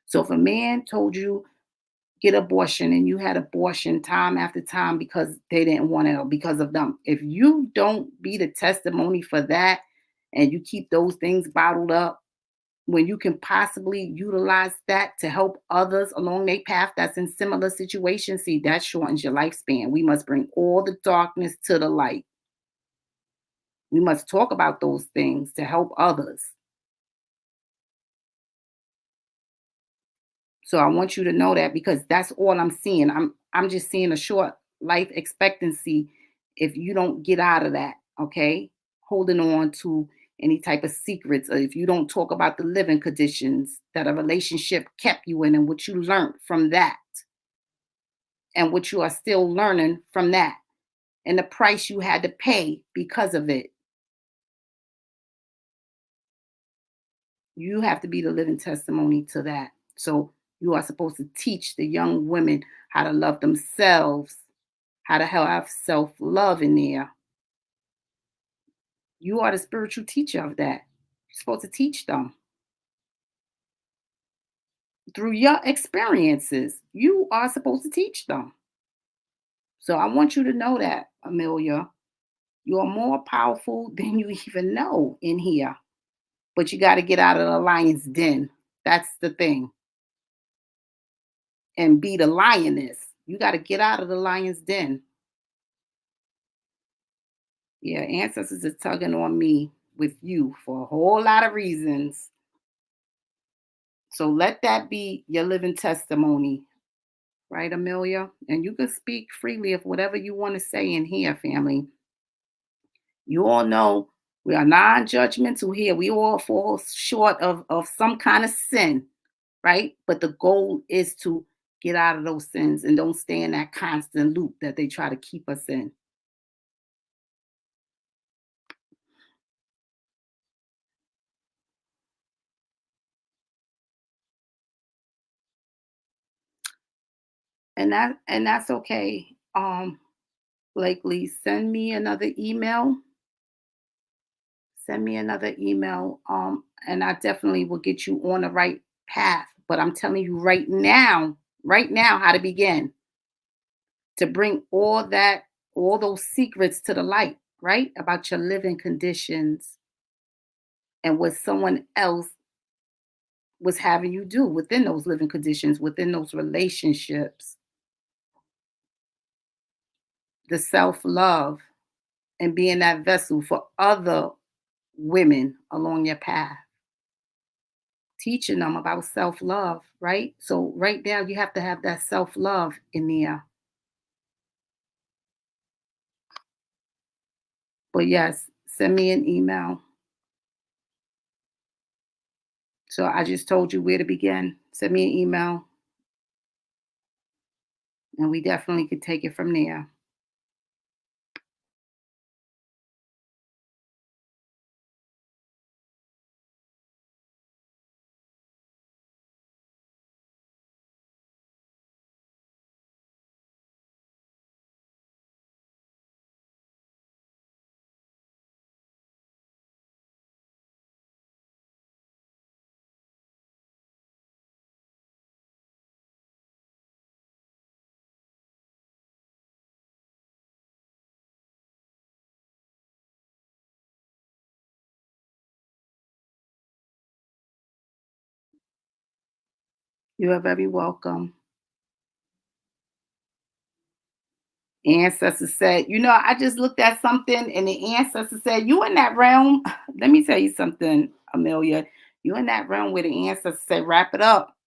[SPEAKER 1] So if a man told you get abortion and you had abortion time after time because they didn't want it or because of them, if you don't be the testimony for that and you keep those things bottled up, when you can possibly utilize that to help others along their path that's in similar situations, see, that shortens your lifespan. We must bring all the darkness to the light. We must talk about those things to help others. So I want you to know that, because that's all I'm seeing. I'm just seeing a short life expectancy if you don't get out of that, okay? Holding on to any type of secrets, or if you don't talk about the living conditions that a relationship kept you in and what you learned from that and what you are still learning from that and the price you had to pay because of it. You have to be the living testimony to that. So you are supposed to teach the young women how to love themselves, how to have self love in there. You are the spiritual teacher of that. You're supposed to teach them. through your experiences. You are supposed to teach them. So I want you to know that, Amelia. You are more powerful than you even know in here. But you got to get out of the lion's den. That's the thing. And be the lioness. You got to get out of the lion's den. Yeah, ancestors are tugging on me with you for a whole lot of reasons. So let that be your living testimony, right, Amelia? And you can speak freely of whatever you want to say in here, family. You all know we are non-judgmental here. We all fall short of some kind of sin, right? But the goal is to get out of those sins and don't stay in that constant loop that they try to keep us in. And that's okay. Blakely, send me another email, and I definitely will get you on the right path. But I'm telling you right now, how to begin to bring all those secrets to the light, right? About your living conditions and what someone else was having you do within those living conditions, within those relationships, the self love, and being that vessel for other women along your path, teaching them about self love, right? So, right now, you have to have that self love in there. But yes, send me an email. So, I just told you where to begin. Send me an email, and we definitely could take it from there. You are very welcome. Ancestor said, I just looked at something and the ancestor said, you in that realm. Let me tell you something, Amelia. You in that realm where the ancestor said, wrap it up.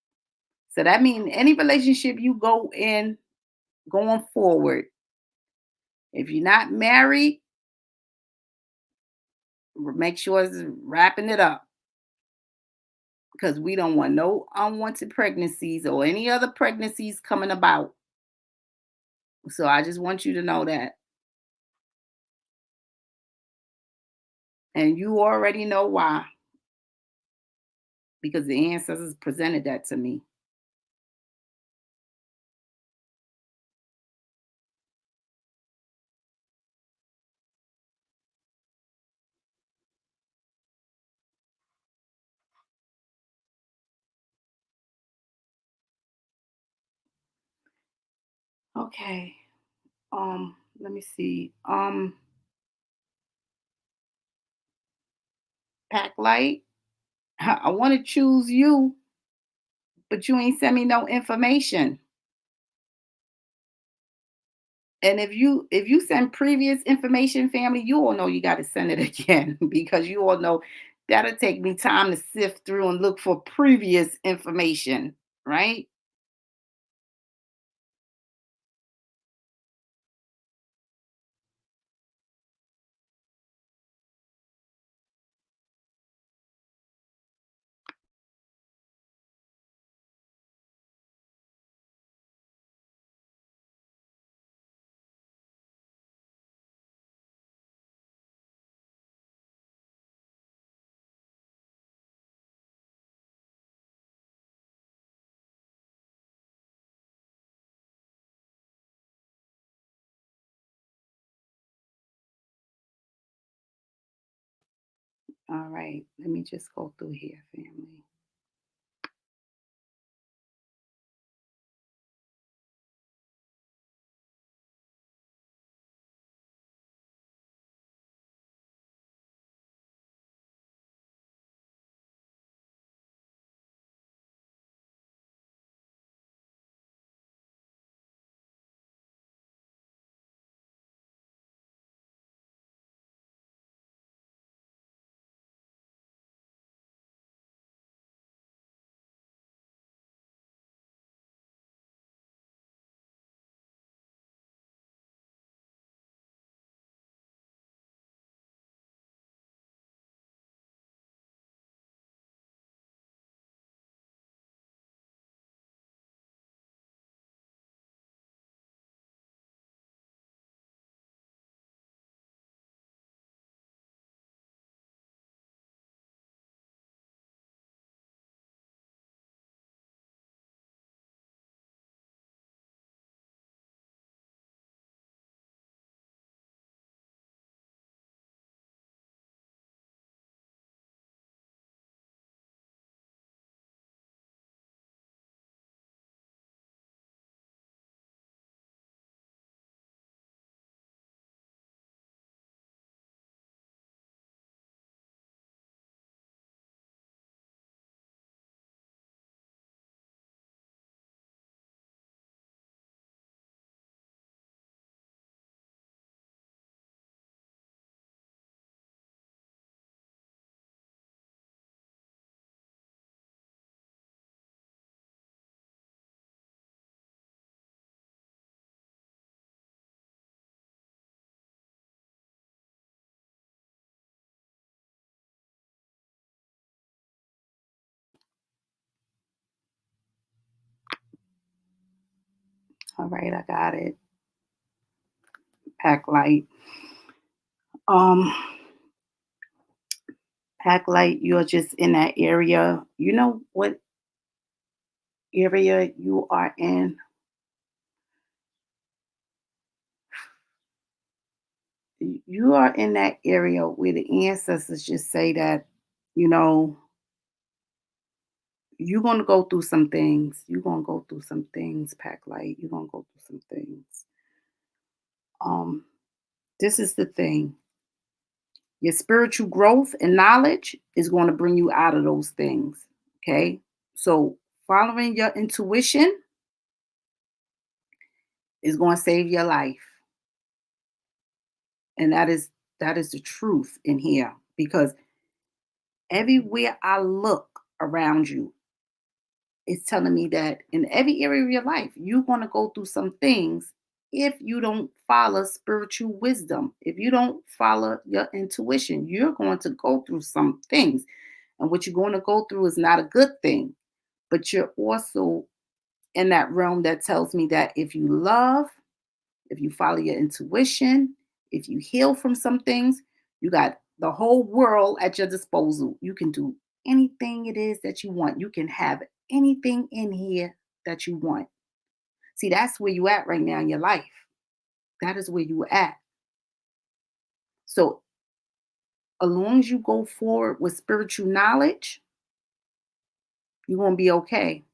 [SPEAKER 1] So that means any relationship you go in going forward, if you're not married, make sure it's wrapping it up because we don't want no unwanted pregnancies or any other pregnancies coming about. So I just want you to know that. And you already know why, because the ancestors presented that to me. Okay. Let me see. Pack light. I want to choose you, but you ain't send me no information. And if you send previous information, family, you all know you got to send it again because you all know that'll take me time to sift through and look for previous information, right? All right, let me just go through here, family. All right, I got it. Pack light. Um, pack light, you're just in that area. You know what area you are in? You are in that area where the ancestors just say that, you know, you're gonna go through some things. You're gonna go through some things, pack light. You're gonna go through some things. Um, this is the thing. Your spiritual growth and knowledge is going to bring you out of those things. Okay. So following your intuition is going to save your life. And that is the truth in here because everywhere I look around you, it's telling me that in every area of your life, you're going to go through some things if you don't follow spiritual wisdom. If you don't follow your intuition, you're going to go through some things. And what you're going to go through is not a good thing, but you're also in that realm that tells me that if you love, if you follow your intuition, if you heal from some things, you got the whole world at your disposal. You can do anything it is that you want. You can have anything in here that you want. See, that's where you at right now in your life. That is where you at. So, as long as you go forward with spiritual knowledge, you're going to be okay.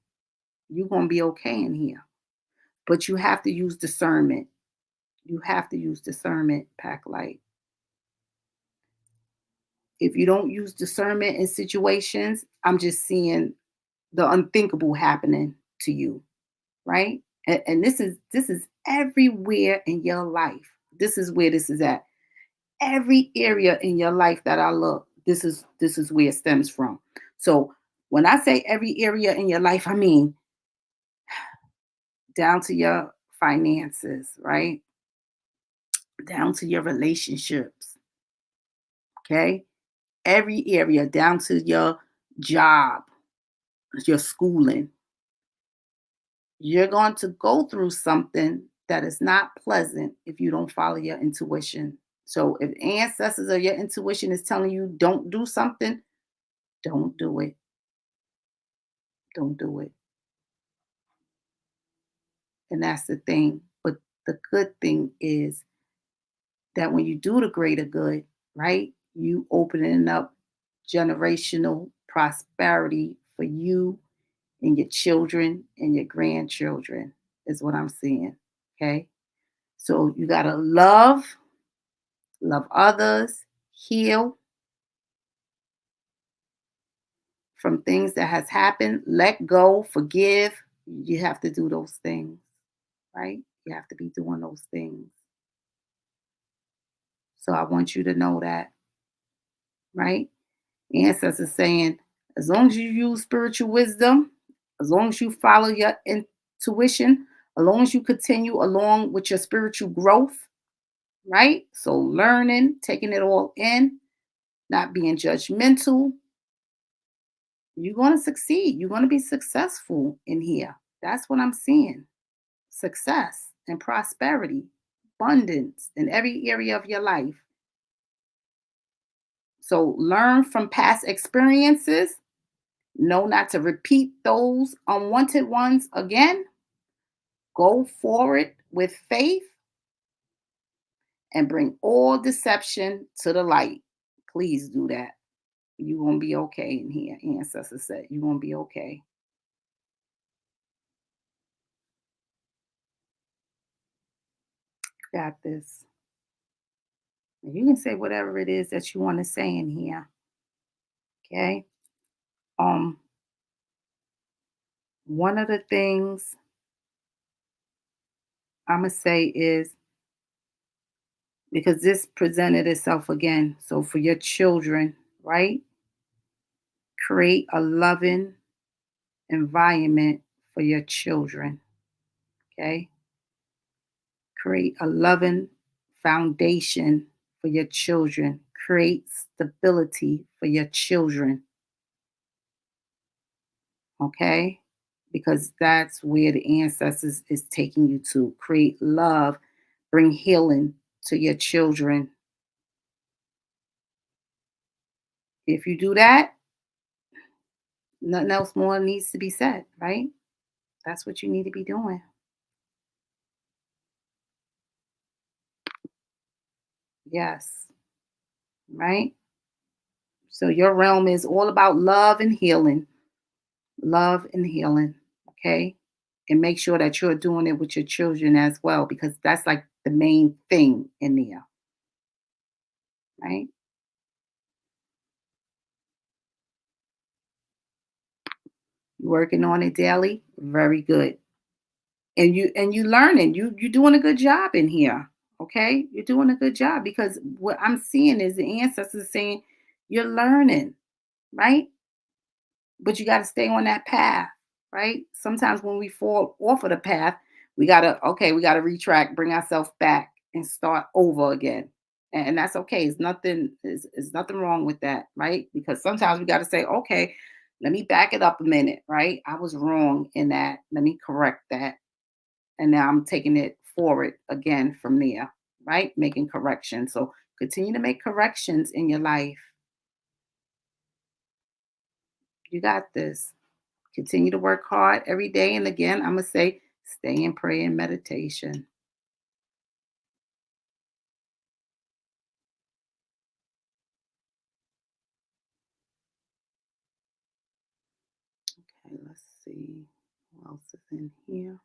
[SPEAKER 1] You're going to be okay in here. But you have to use discernment. You have to use discernment, pack light. If you don't use discernment in situations, I'm just seeing the unthinkable happening to you, right? And this is everywhere in your life. This is where this is at. Every area in your life that I look, this is where it stems from. So when I say every area in your life, I mean down to your finances, right? Down to your relationships, okay? Every area down to your job, your schooling. You're going to go through something that is not pleasant if you don't follow your intuition. So if ancestors or your intuition is telling you don't do something, don't do it. Don't do it. And that's the thing. But the good thing is that when you do the greater good, right? You opening up generational prosperity for you and your children and your grandchildren is what I'm seeing. Okay. So you got to love others, heal from things that has happened, let go, forgive. You have to do those things, right? You have to be doing those things. So I want you to know that, right? The ancestors saying, as long as you use spiritual wisdom, as long as you follow your intuition, as long as you continue along with your spiritual growth, right? So learning, taking it all in, not being judgmental, you're going to succeed. You're going to be successful in here. That's what I'm seeing. Success and prosperity, abundance in every area of your life. So learn from past experiences. Know not to repeat those unwanted ones again. Go forward with faith and bring all deception to the light. Please do that. You're going to be okay in here. Ancestors said, you're going to be okay. Got this. You can say whatever it is that you want to say in here. Okay. Um, one of the things I'm gonna say is because this presented itself again. So for your children, right? Create a loving environment for your children. Okay. Create a loving foundation for your children. Create stability for your children. Okay. because that's where the ancestors is taking you to. Create love, bring healing to your children. If you do that, nothing else more needs to be said, right? That's what you need to be doing. Yes, right? So your realm is all about love and healing, okay? And make sure that you're doing it with your children as well, because that's like the main thing in there, right? You working on it daily, very good. And you learning, you doing a good job in here, okay? You're doing a good job because what I'm seeing is the ancestors saying you're learning, right? But you got to stay on that path, right? Sometimes when we fall off of the path, we got to retract, bring ourselves back and start over again. And that's okay. It's nothing wrong with that, right? Because sometimes we got to say, okay, let me back it up a minute, right? I was wrong in that. Let me correct that. And now I'm taking it forward again from there, right? Making corrections. So continue to make corrections in your life. You got this. Continue to work hard every day. And again, I'm going to say, stay in prayer and meditation. Okay, let's see. Who else is in here?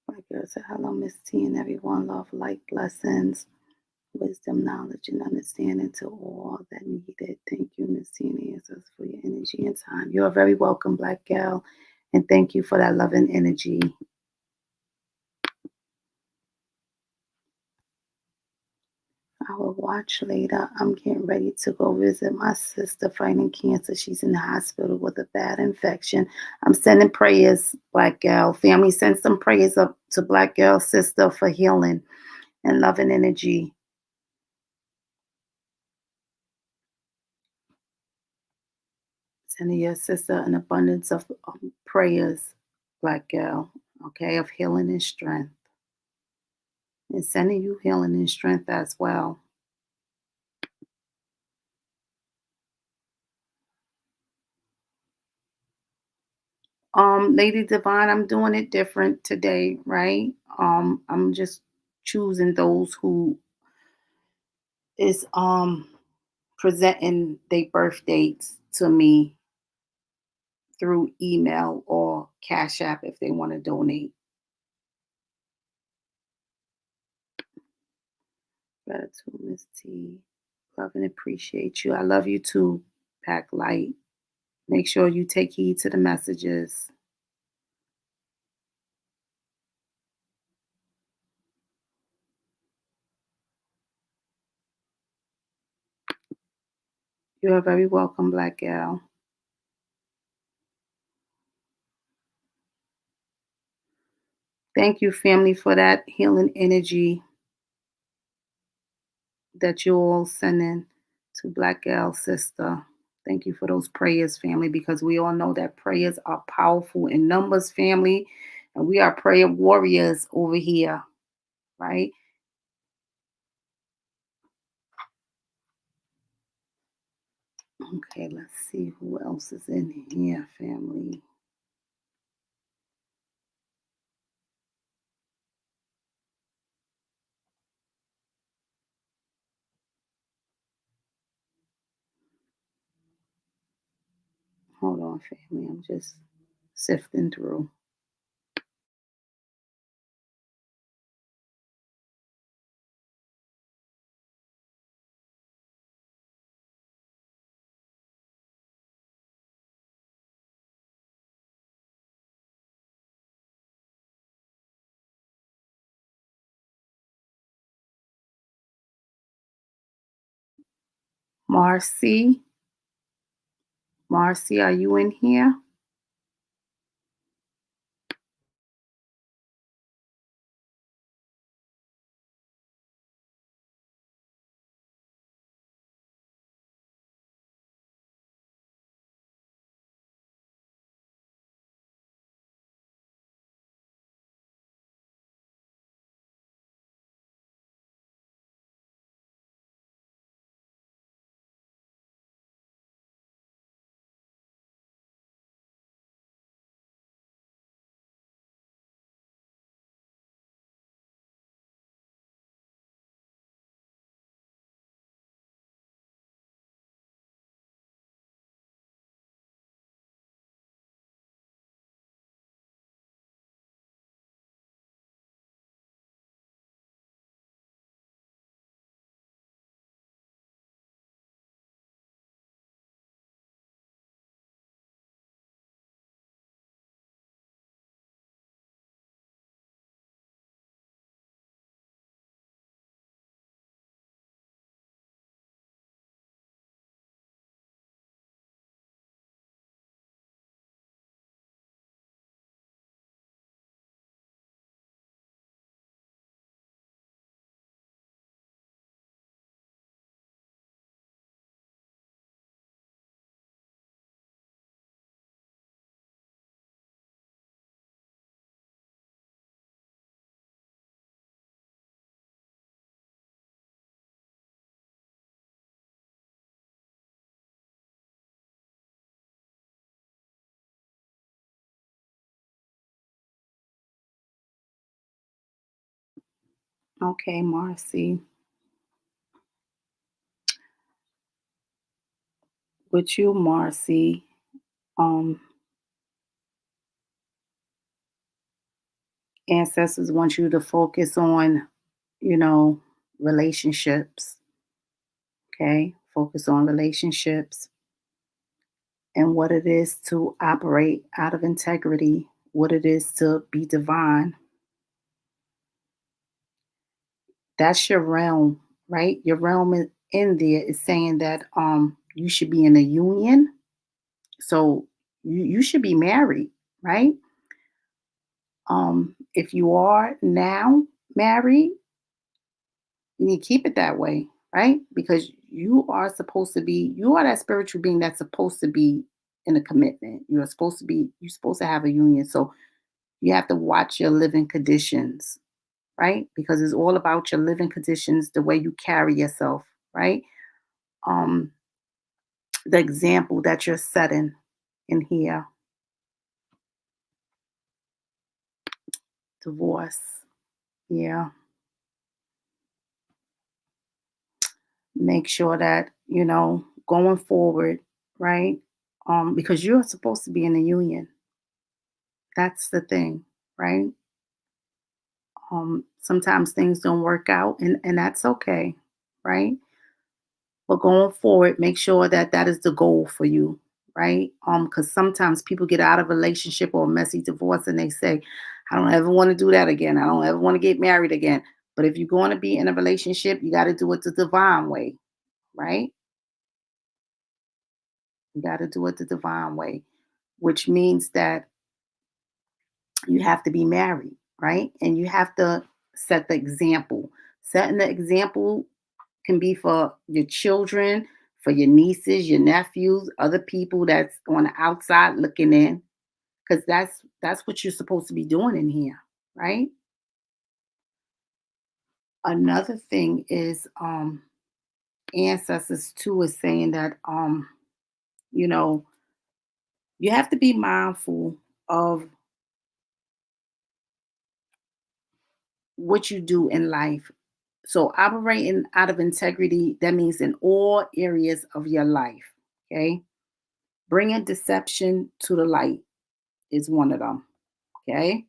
[SPEAKER 1] My girl said, hello, Miss T, and everyone. Love, light, blessings, wisdom, knowledge, and understanding to all that needed. Thank you, Miss T, and answers for your energy and time. You are very welcome, Black Gal. And thank you for that loving energy. I will watch later. I'm getting ready to go visit my sister fighting cancer. She's in the hospital with a bad infection. I'm sending prayers, Black Girl. Family, send some prayers up to Black Girl sister for healing and loving energy. Sending your sister an abundance of prayers, Black Girl, okay, of healing and strength. And sending you healing and strength as well. Lady Divine, I'm doing it different today, right? I'm just choosing those who is presenting their birth dates to me through email or Cash App if they want to donate. Gratitude, Miss T. Love and appreciate you. I love you too, Pack Light. Make sure you take heed to the messages. You are very welcome, Black Gal. Thank you, family, for that healing energy that you all sending to Black Gal sister. Thank you for those prayers, family, because we all know that prayers are powerful in numbers, family, and we are prayer warriors over here, right? Okay, let's see who else is in here, family. Hold on, family. I'm just sifting through. Marcy, Marcy, are you in here? Okay, Marcy. With you, Marcy, um, ancestors want you to focus on, you know, relationships. Okay, focus on relationships and what it is to operate out of integrity, what it is to be divine. That's your realm, right? Your realm in there is saying that you should be in a union. So you should be married, right? If you are now married, you need to keep it that way, right? Because you are that spiritual being that's supposed to be in a commitment. You're supposed to have a union. So you have to watch your living conditions, right? Because it's all about your living conditions, the way you carry yourself, right? Um, the example that you're setting in here, divorce. Yeah. Make sure that, going forward, right? Because you're supposed to be in a union. That's the thing, right? Sometimes things don't work out, and that's okay, right? But going forward, make sure that that is the goal for you, right? Because sometimes people get out of a relationship or a messy divorce and they say, I don't ever want to do that again. I don't ever want to get married again. But if you're going to be in a relationship, you got to do it the divine way, right? You got to do it the divine way, which means that you have to be married, right? And you have to set the example. Setting the example can be for your children, for your nieces, your nephews, other people that's on the outside looking in, because that's what you're supposed to be doing in here, right? Another thing is ancestors too is saying that you know, you have to be mindful of what you do in life. So operating out of integrity, that means in all areas of your life. Okay. Bringing deception to the light is one of them. Okay.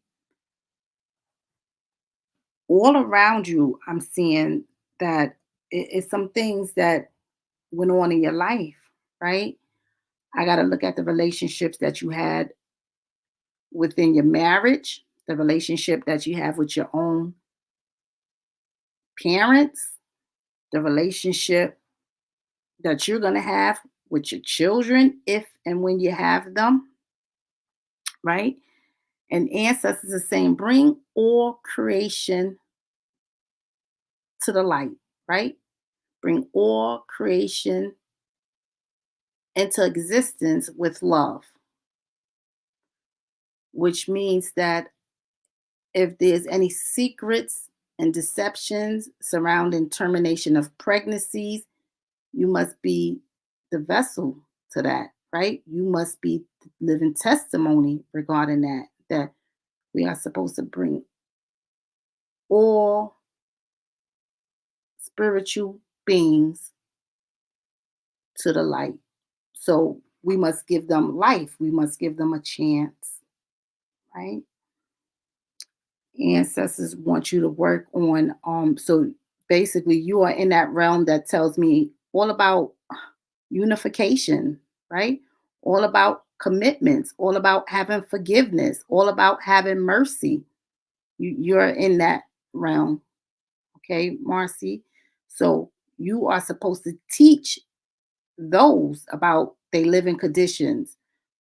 [SPEAKER 1] All around you, I'm seeing that it's some things that went on in your life, right? I got to look at the relationships that you had within your marriage, the relationship that you have with your own parents, the relationship that you're going to have with your children if and when you have them, right? And ancestors are saying, bring all creation to the light, right? Bring all creation into existence with love, which means that if there's any secrets and deceptions surrounding termination of pregnancies, you must be the vessel to that, right? You must be living testimony regarding that we are supposed to bring all spiritual beings to the light. So we must give them life. We must give them a chance, right? Ancestors want you to work on so basically you are in that realm that tells me all about unification, right? All about commitments, all about having forgiveness, all about having mercy. You're in that realm, okay, Marcy? So you are supposed to teach those about their living conditions.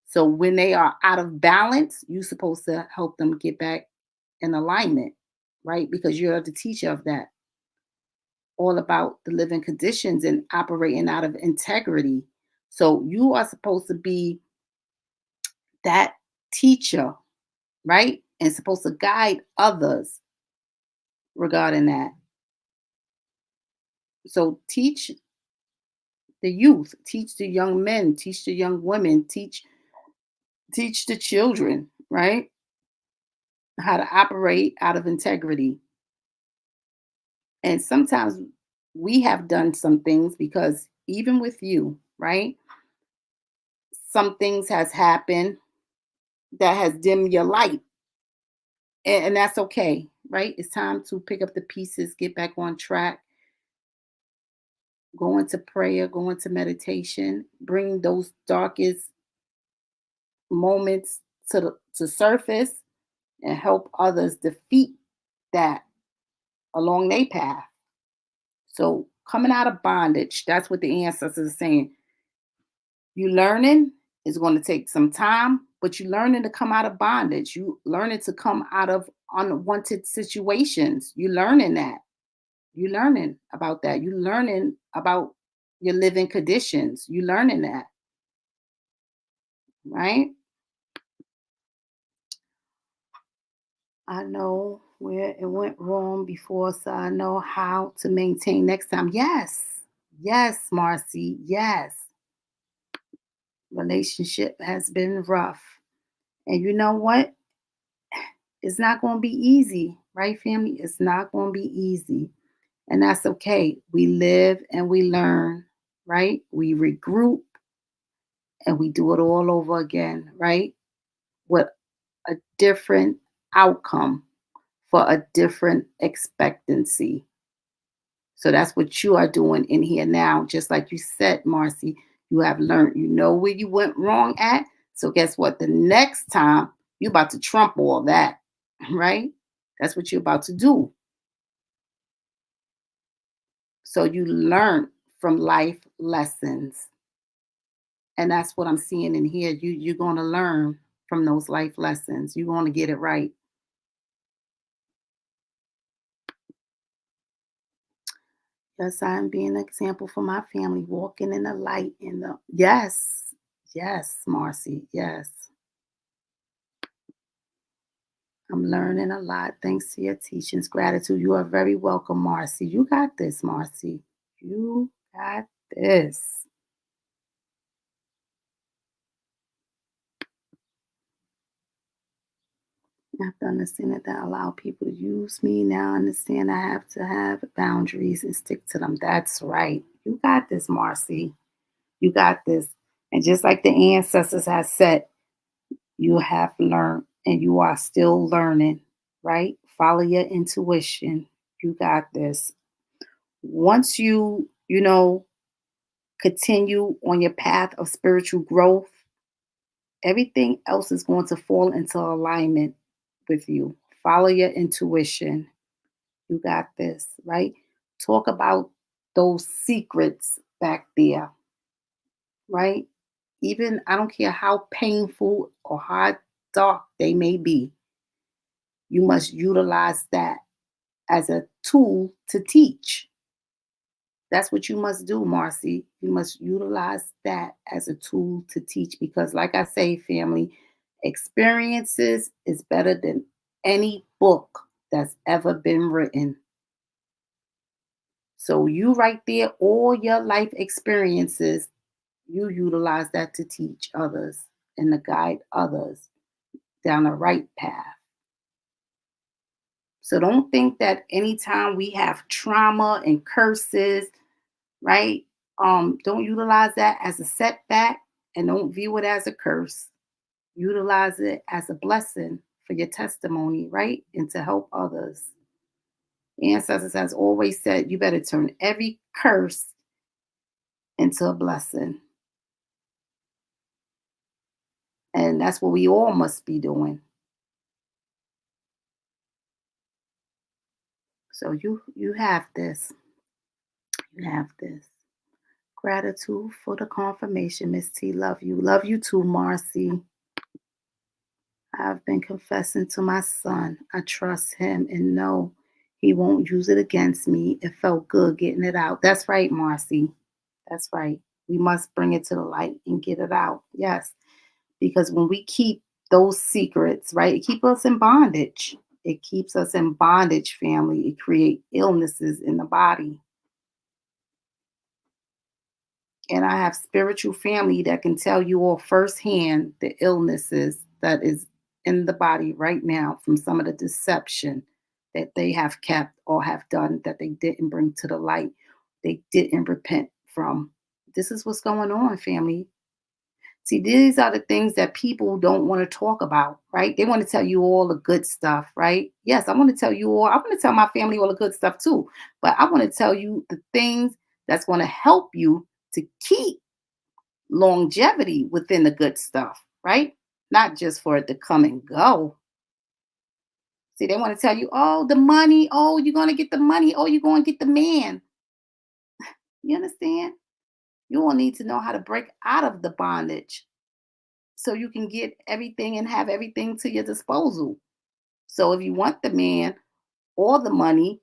[SPEAKER 1] So when they are out of balance, you're supposed to help them get back in alignment, right? Because you're the teacher of that. All about the living conditions and operating out of integrity. So you are supposed to be that teacher, right? And supposed to guide others regarding that. So teach the youth, teach the young men, teach the young women, teach the children, right? How to operate out of integrity. And sometimes we have done some things because even with you, right? Some things has happened that has dimmed your light. And that's okay, right? It's time to pick up the pieces, get back on track, go into prayer, go into meditation, bring those darkest moments to surface and help others defeat that along their path. So coming out of bondage, that's what the ancestors are saying. You learning is going to take some time, but you learning to come out of bondage. You learning to come out of unwanted situations. You learning that. You learning about that. You learning about your living conditions. You learning that, right? I know where it went wrong before, so I know how to maintain next time. Yes. Yes, Marcy. Yes. Relationship has been rough. And you know what? It's not going to be easy, right, family? It's not going to be easy. And that's okay. We live and we learn, right? We regroup and we do it all over again, right? With a different outcome for a different expectancy. So that's what you are doing in here now. Just like you said, Marcy, you have learned, you know where you went wrong at. So guess what? The next time you're about to trump all that, right? That's what you're about to do. So you learn from life lessons. And that's what I'm seeing in here. You're going to learn from those life lessons. You're going to get it right. Yes, I'm being an example for my family, walking in the light in the yes, yes, Marcy, yes. I'm learning a lot. Thanks to your teachings. Gratitude. You are very welcome, Marcy. You got this, Marcy. You got this. I have to understand that allow people to use me. Now I understand I have to have boundaries and stick to them. That's right. You got this, Marcy. You got this. And just like the ancestors have said, you have learned and you are still learning, right? Follow your intuition. You got this. Once you continue on your path of spiritual growth, everything else is going to fall into alignment with you. Follow your intuition. You got this, right? Talk about those secrets back there, right? Even I don't care how painful or how dark they may be, you must utilize that as a tool to teach. That's what you must do, Marcy. You must utilize that as a tool to teach because, like I say, family, experiences is better than any book that's ever been written. So, you right there, all your life experiences, you utilize that to teach others and to guide others down the right path. So, don't think that anytime we have trauma and curses, right? Don't utilize that as a setback and don't view it as a curse. Utilize it as a blessing for your testimony, right? And to help others. Ancestors has always said you better turn every curse into a blessing. And that's what we all must be doing. So you have this. You have this. Gratitude for the confirmation, Miss T. Love you. Love you too, Marcy. I've been confessing to my son. I trust him and know he won't use it against me. It felt good getting it out. That's right, Marcy. That's right. We must bring it to the light and get it out. Yes. Because when we keep those secrets, right, it keeps us in bondage. It keeps us in bondage, family. It creates illnesses in the body. And I have spiritual family that can tell you all firsthand the illnesses that is in the body right now from some of the deception that they have kept or have done that they didn't bring to the light. They didn't repent from. This is what's going on, family. See, these are the things that people don't want to talk about, right? They want to tell you all the good stuff, right? Yes, I want to tell you all, I want to tell my family all the good stuff too. But I want to tell you the things that's going to help you to keep longevity within the good stuff, right? Not just for it to come and go. See, they want to tell you, oh, the money, oh, you're going to get the money, oh, you're going to get the man. You understand? You all need to know how to break out of the bondage so you can get everything and have everything to your disposal. So if you want the man or the money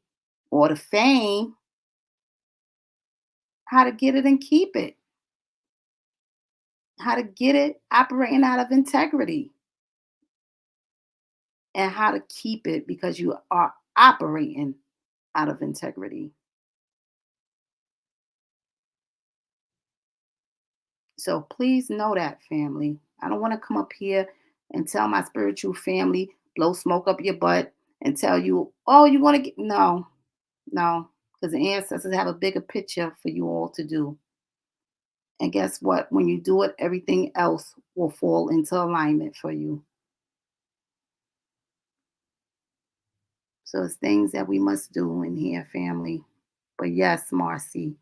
[SPEAKER 1] or the fame, how to get it and keep it, how to get it operating out of integrity, and how to keep it because you are operating out of integrity. So please know that, family. I don't want to come up here and tell my spiritual family, blow smoke up your butt and tell you, oh, you want to get, no, no, because the ancestors have a bigger picture for you all to do. And guess what? When you do it, everything else will fall into alignment for you. So it's things that we must do in here, family. But yes, Marcy,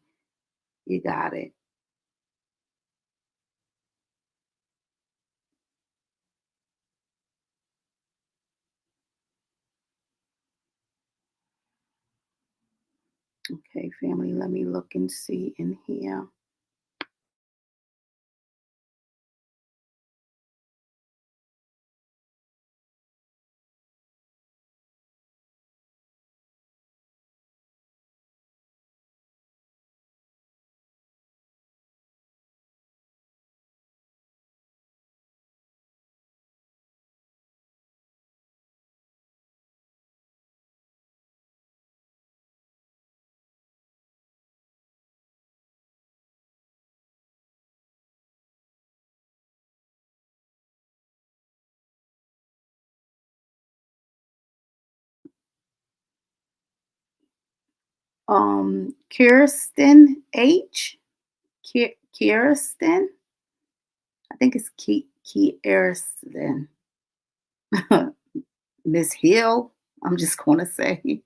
[SPEAKER 1] you got it. Okay, family, let me look and see in here. Kirsten H. Kirsten. I think it's Kirsten. Miss Hill. I'm just gonna say.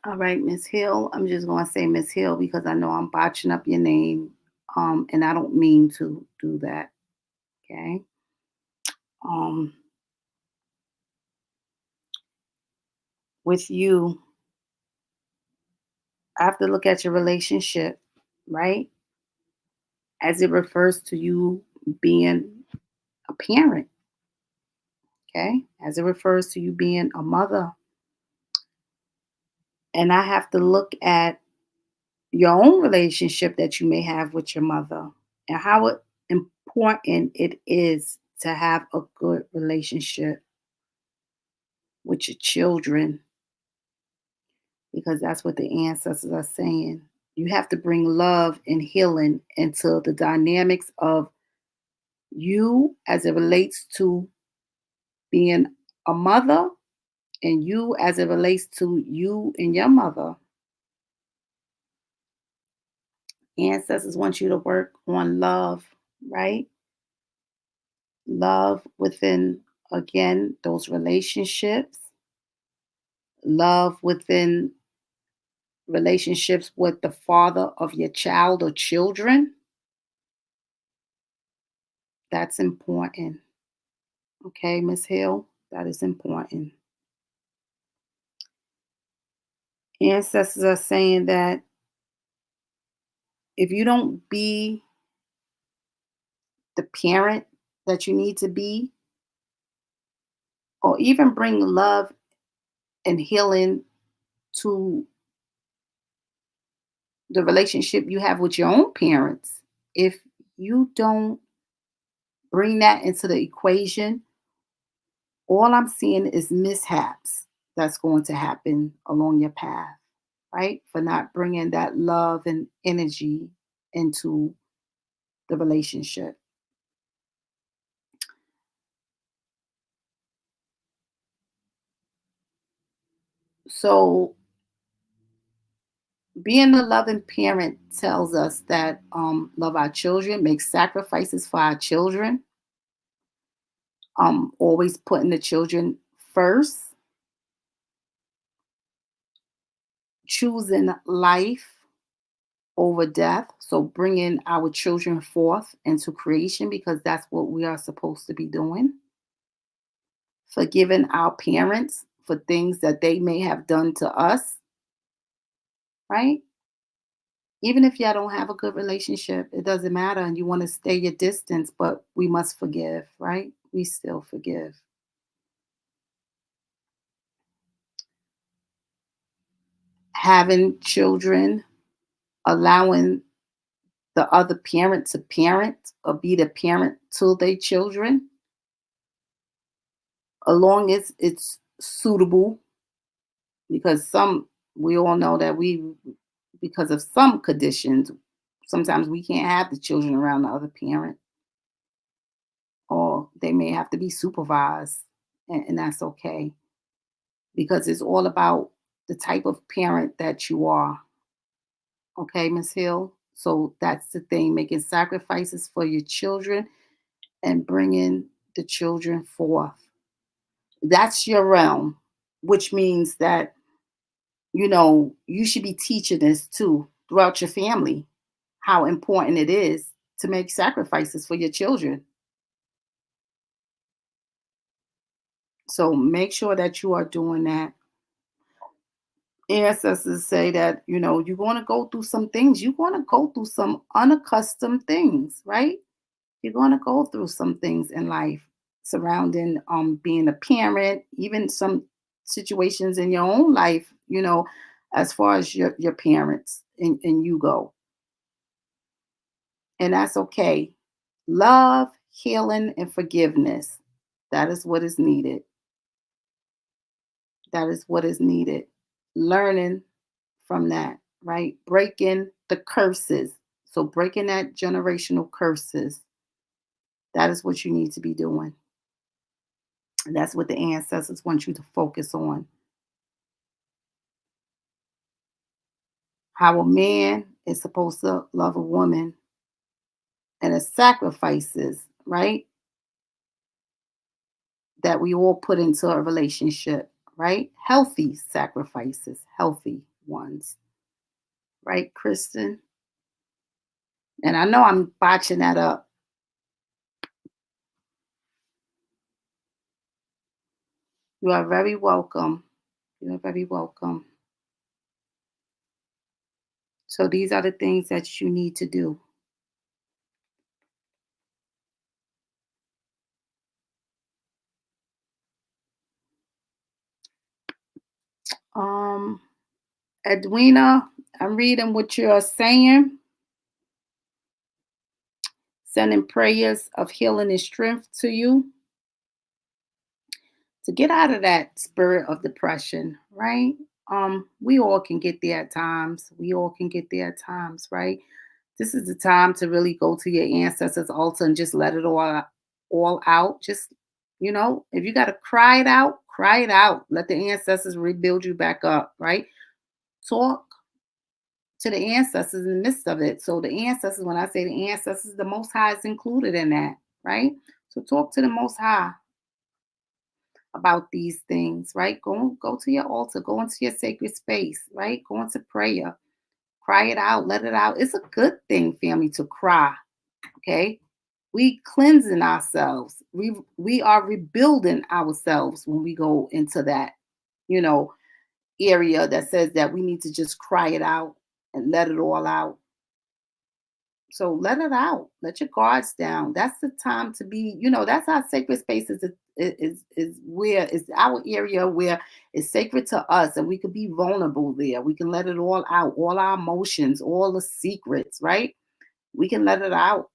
[SPEAKER 1] All right, Miss Hill. I'm just going to say Miss Hill because I know I'm botching up your name, and I don't mean to do that. Okay. Um, with you, I have to look at your relationship, right, as it refers to you being a parent. Okay, as it refers to you being a mother, and I have to look at your own relationship that you may have with your mother and how important it is to have a good relationship with your children because that's what the ancestors are saying. You have to bring love and healing into the dynamics of you as it relates to being a mother and you as it relates to you and your mother. Ancestors want you to work on love, right? Love within, again, those relationships, love within relationships with the father of your child or children. That's important. Okay, Miss Hill, that is important. Ancestors are saying that if you don't be the parent that you need to be, or even bring love and healing to the relationship you have with your own parents, if you don't bring that into the equation, all I'm seeing is mishaps that's going to happen along your path, right? For not bringing that love and energy into the relationship. So, being a loving parent tells us that love our children, make sacrifices for our children, always putting the children first, choosing life over death. So, bringing our children forth into creation because that's what we are supposed to be doing. Forgiving our parents for things that they may have done to us, right? Even if y'all don't have a good relationship, it doesn't matter. And you want to stay your distance, but we must forgive, right? We still forgive. Having children, allowing the other parent to parent or be the parent to their children, as long as it's suitable, because some, we all know that because of some conditions, sometimes we can't have the children around the other parent, or they may have to be supervised, and that's okay because it's all about the type of parent that you are. Okay, Miss Hill. So that's the thing, making sacrifices for your children and bringing the children forth. That's your realm, which means that, you should be teaching this too throughout your family, how important it is to make sacrifices for your children. So make sure that you are doing that. Ancestors say that, you're going to go through some things. You're going to go through some unaccustomed things, right? You're going to go through some things in life surrounding being a parent, even some situations in your own life, as far as your parents and you go. And that's okay. Love, healing, and forgiveness. That is what is needed. That is what is needed. Learning from that, right? Breaking the curses. So breaking that generational curses. That is what you need to be doing. And that's what the ancestors want you to focus on. How a man is supposed to love a woman and the sacrifices, right? That we all put into a relationship, right? Healthy sacrifices, healthy. ones. Right, Kristen? And I know I'm botching that up. You are very welcome. You are very welcome. So these are the things that you need to do. Um, Edwina, I'm reading what you're saying. Sending prayers of healing and strength to you to get out of that spirit of depression, right? We all can get there at times. We all can get there at times, right? This is the time to really go to your ancestors' altar and just let it all out. Just, if you got to cry it out, cry it out. Let the ancestors rebuild you back up, right? Talk to the ancestors in the midst of it. So the ancestors, when I say the ancestors, the Most High is included in that, right? So talk to the Most High about these things, right? Go to your altar, go into your sacred space, right? Go into prayer, cry it out, let it out. It's a good thing, family, to cry. Okay, we cleansing ourselves. We are rebuilding ourselves when we go into that, you know, area that says that we need to just cry it out and let it all out. So let it out. Let your guards down. That's the time to be, that's our sacred space is where is our area where it's sacred to us and we can be vulnerable there. We can let it all out, all our emotions, all the secrets, right? We can let it out.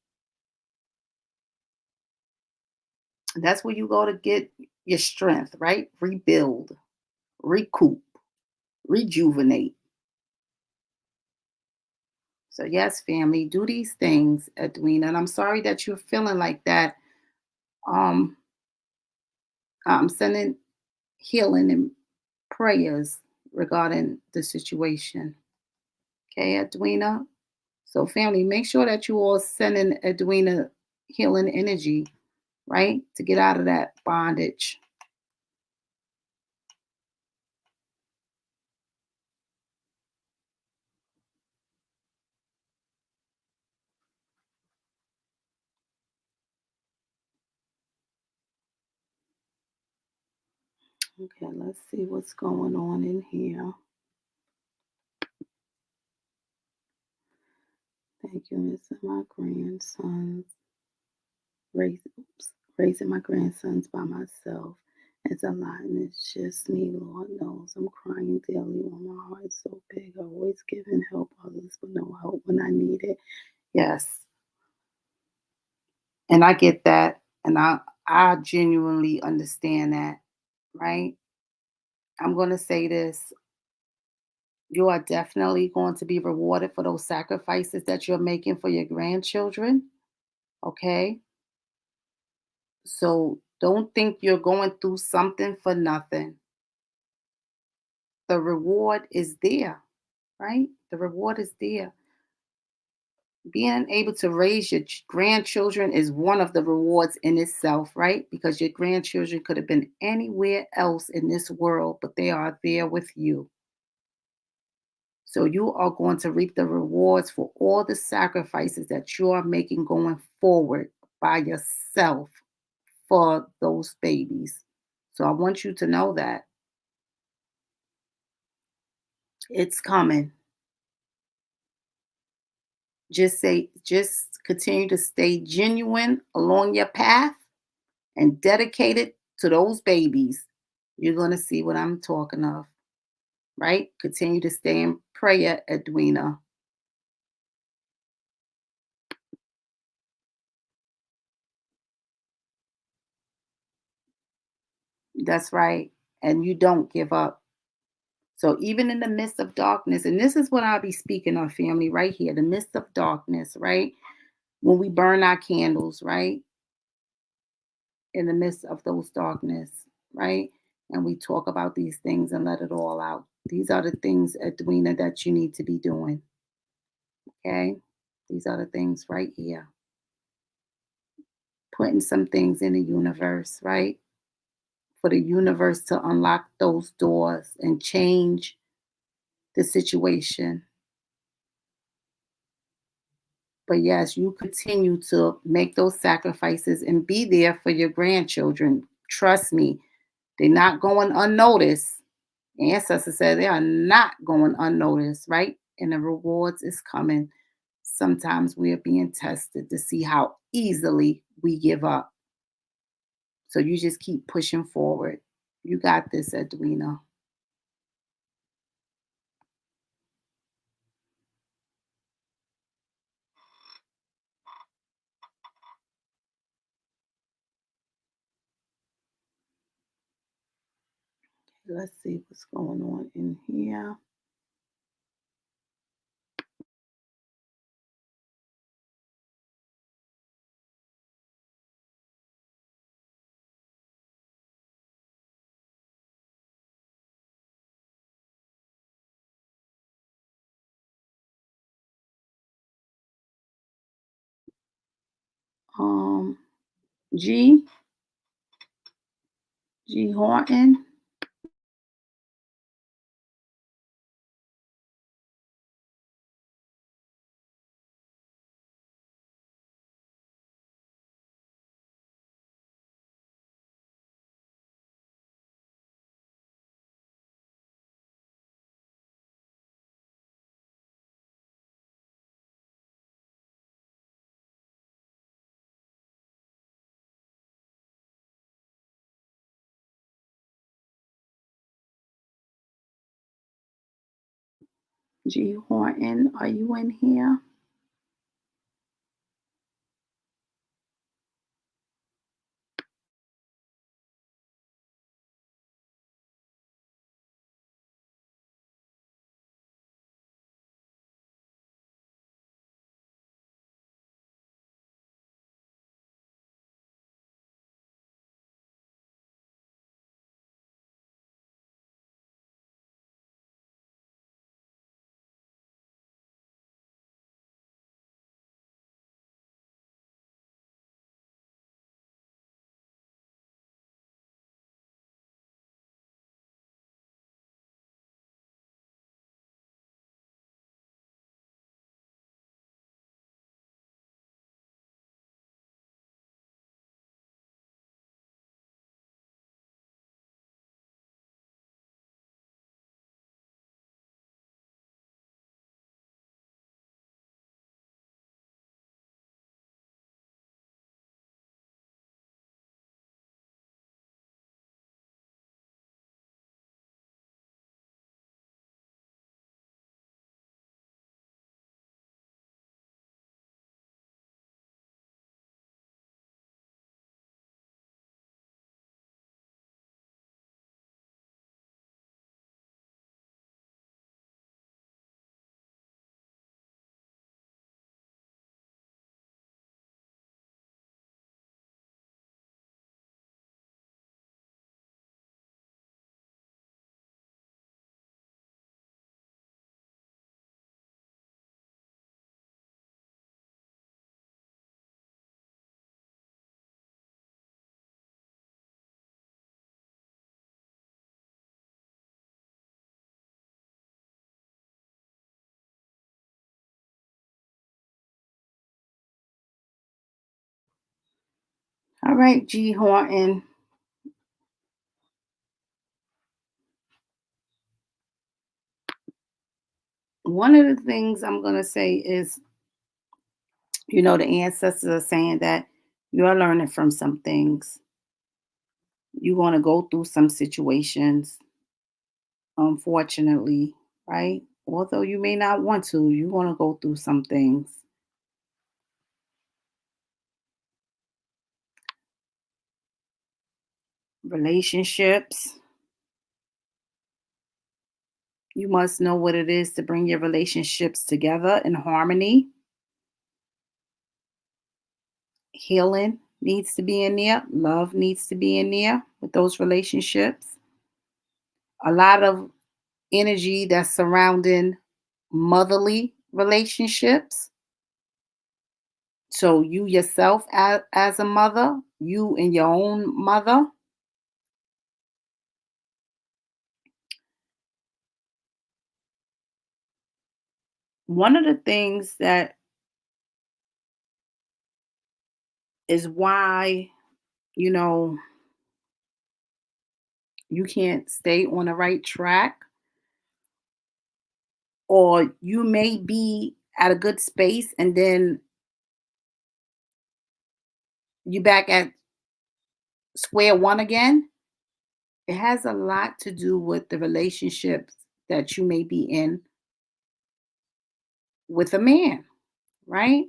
[SPEAKER 1] That's where you go to get your strength, right? Rebuild, recoup, rejuvenate. So yes, family, do these things, Edwina. And I'm sorry that you're feeling like that. Um, I'm sending healing and prayers regarding the situation. Okay, Edwina. So, family, make sure that you all sending Edwina healing energy, right? To get out of that bondage. Okay, let's see what's going on in here. Thank you, Miss my grandsons. Raising my grandsons by myself. It's a lot, and it's just me, Lord knows. I'm crying daily when my heart's so big. Always giving help others, but no help when I need it. Yes, and I get that, and I genuinely understand that, right? I'm going to say this: you are definitely going to be rewarded for those sacrifices that you're making for your grandchildren. Okay, so don't think you're going through something for nothing. The reward is there, right? The reward is there. Being able to raise your grandchildren is one of the rewards in itself, right? Because your grandchildren could have been anywhere else in this world, but they are there with you. So you are going to reap the rewards for all the sacrifices that you are making going forward by yourself for those babies. So I want you to know that it's coming. Just continue to stay genuine along your path and dedicated to those babies. You're going to see what I'm talking of, right? Continue to stay in prayer, Edwina. That's right. And you don't give up. So even in the midst of darkness, and this is what I'll be speaking of, family, right here, the midst of darkness, right? When we burn our candles, right? In the midst of those darkness, right? And we talk about these things and let it all out. These are the things, Edwina, that you need to be doing. Okay? These are the things right here. Putting some things in the universe, right? For the universe to unlock those doors and change the situation. But yes, you continue to make those sacrifices and be there for your grandchildren. Trust me, they're not going unnoticed. Ancestors said they are not going unnoticed, right? And the rewards is coming. Sometimes we are being tested to see how easily we give up. So you just keep pushing forward. You got this, Edwina. Let's see what's going on in here. Um, G, G Horton. G Horton, are you in here? All right, G Horton. One of the things I'm going to say is, the ancestors are saying that you're learning from some things. You're going to go through some situations, unfortunately, right? Although you may not want to, you're going to go through some things. Relationships, you must know what it is to bring your relationships together in harmony. Healing needs to be in there. Love needs to be in there with those relationships. A lot of energy that's surrounding motherly relationships. So you yourself as a mother, you and your own mother, One of the things that is why, you know, you can't stay on the right track, or you may be at a good space and then you back at square one again. It has a lot to do with the relationships that you may be in with a man, right?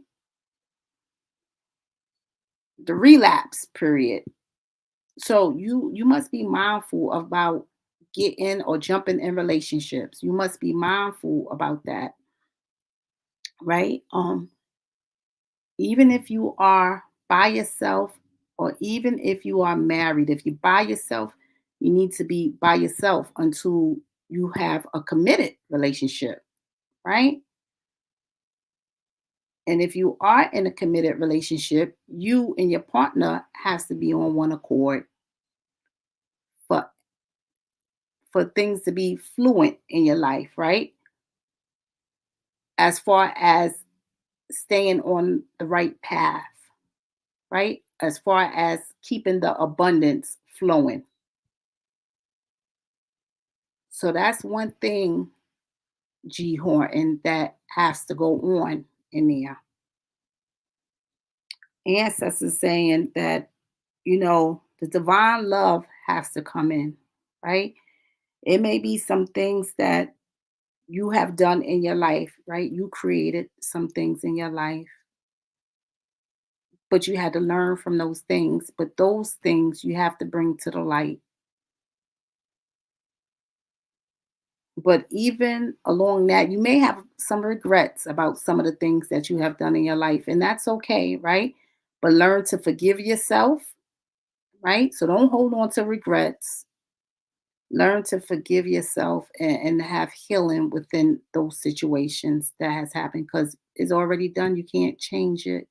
[SPEAKER 1] The relapse period. So you must be mindful about getting or jumping in relationships. You must be mindful about that, right? Even if you are by yourself, or even if you are married, if you're by yourself, you need to be by yourself until you have a committed relationship, right? And if you are in a committed relationship, you and your partner has to be on one accord for things to be fluent in your life, right? As far as staying on the right path, right? As far as keeping the abundance flowing. So that's one thing, G Horton, that has to go on in there. Ancestors saying that, the divine love has to come in, right? It may be some things that you have done in your life, right? You created some things in your life, but you had to learn from those things. But those things you have to bring to the light. But even along that, you may have some regrets about some of the things that you have done in your life, and that's okay, right? But learn to forgive yourself, right? So don't hold on to regrets. Learn to forgive yourself, and have healing within those situations that has happened, because it's already done. You can't change it,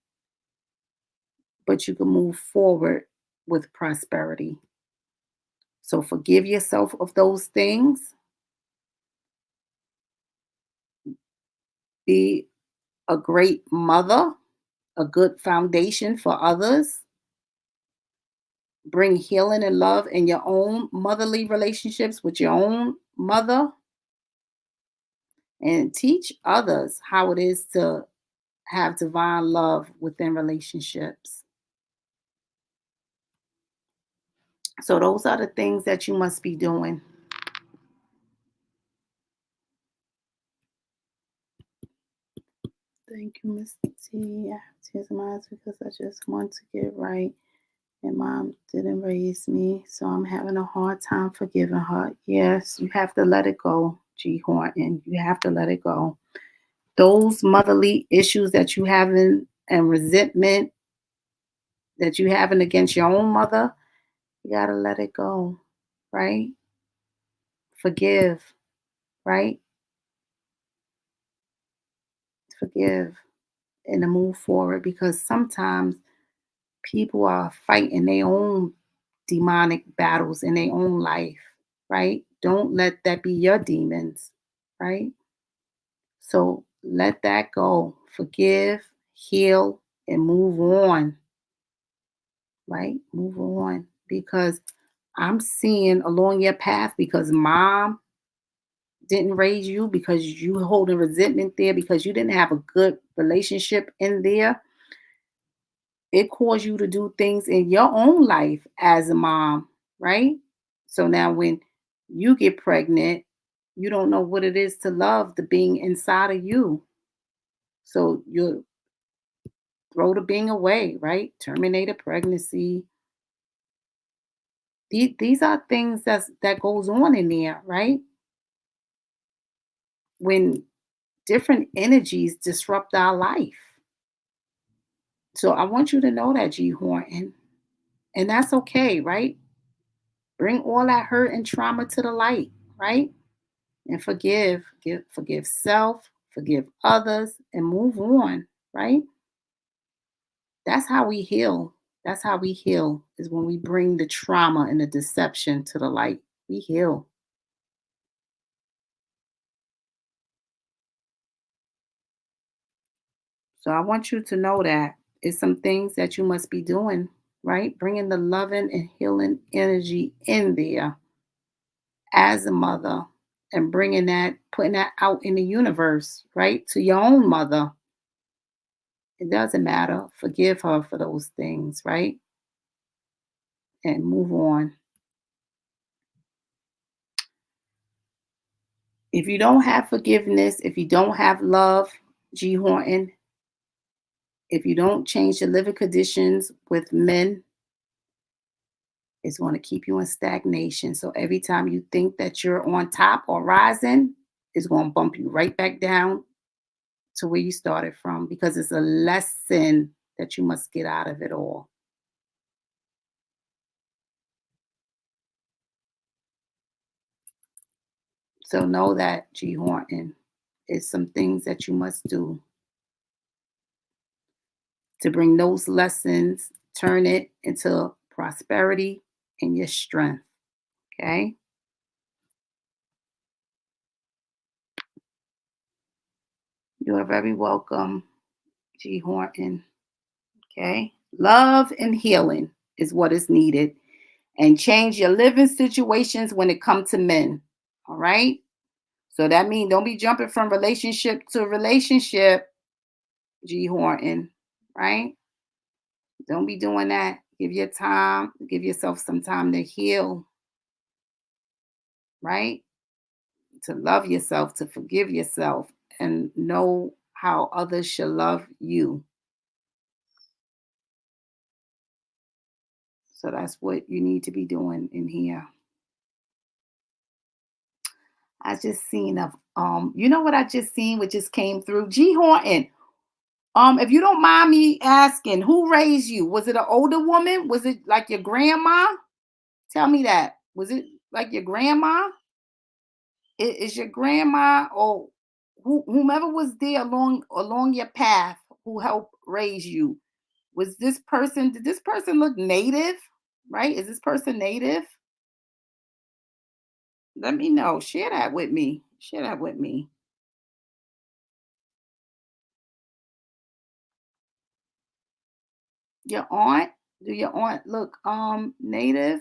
[SPEAKER 1] but you can move forward with prosperity. So forgive yourself of those things. Be a great mother, a good foundation for others. Bring healing and love in your own motherly relationships with your own mother, and teach others how it is to have divine love within relationships. So those are the things that you must be doing. Thank you, Miss T. I have tears in my eyes because I just want to get right. And mom didn't raise me, so I'm having a hard time forgiving her. Yes, you have to let it go, G Horton. You have to let it go. Those motherly issues that you having, and resentment that you having against your own mother, you gotta let it go, right? Forgive, right? Forgive, and to move forward, because sometimes people are fighting their own demonic battles in their own life, right? Don't let that be your demons, right? So let that go. Forgive, heal, and move on, right? Move on. Because I'm seeing along your path, because mom didn't raise you, because you holding resentment there, because you didn't have a good relationship in there, it caused you to do things in your own life as a mom, right? So now when you get pregnant, you don't know what it is to love the being inside of you. So you throw the being away, right? Terminate a pregnancy. These are things that goes on in there, right? When different energies disrupt our life. So I want you to know that, G Horton. And that's okay, right? Bring all that hurt and trauma to the light, right? And forgive self, forgive others, and move on, right? That's how we heal. That's how we heal, is when we bring the trauma and the deception to the light. We heal. So I want you to know that it's some things that you must be doing, right? Bringing the loving and healing energy in there as a mother and bringing that, putting that out in the universe, right? To your own mother. It doesn't matter. Forgive her for those things, right? And move on. If you don't have forgiveness, if you don't have love, G Horton, if you don't change the living conditions with men, it's going to keep you in stagnation. So every time you think that you're on top or rising, it's going to bump you right back down to where you started from because it's a lesson that you must get out of it all. So know that, G Horton, is some things that you must do to bring those lessons, turn it into prosperity and your strength. Okay. You are very welcome, G Horton. Okay. Love and healing is what is needed. And change your living situations when it comes to men. All right. So that means don't be jumping from relationship to relationship, G Horton. Right. Don't be doing that. Give your time, give yourself some time to heal, right? To love yourself, to forgive yourself, and know how others should love you. So that's what you need to be doing in here. I just seen you know what I just seen, what just came through? G Horton. If you don't mind me asking, who raised you? Was it an older woman? Was it like your grandma? Tell me that. Was it like your grandma? Is your grandma or whomever was there along your path who helped raise you? Was this person? Did this person look native? Right? Is this person native? Let me know. Share that with me. Share that with me. Your aunt? Do your aunt look native?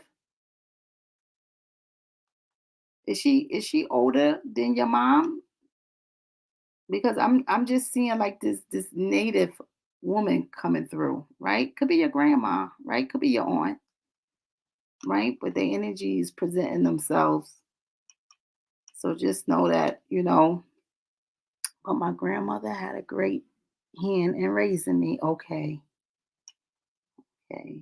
[SPEAKER 1] Is she older than your mom? Because I'm just seeing like this native woman coming through, right? Could be your grandma, right? Could be your aunt, right? But their energy is presenting themselves. So just know that, but my grandmother had a great hand in raising me. Okay. Okay.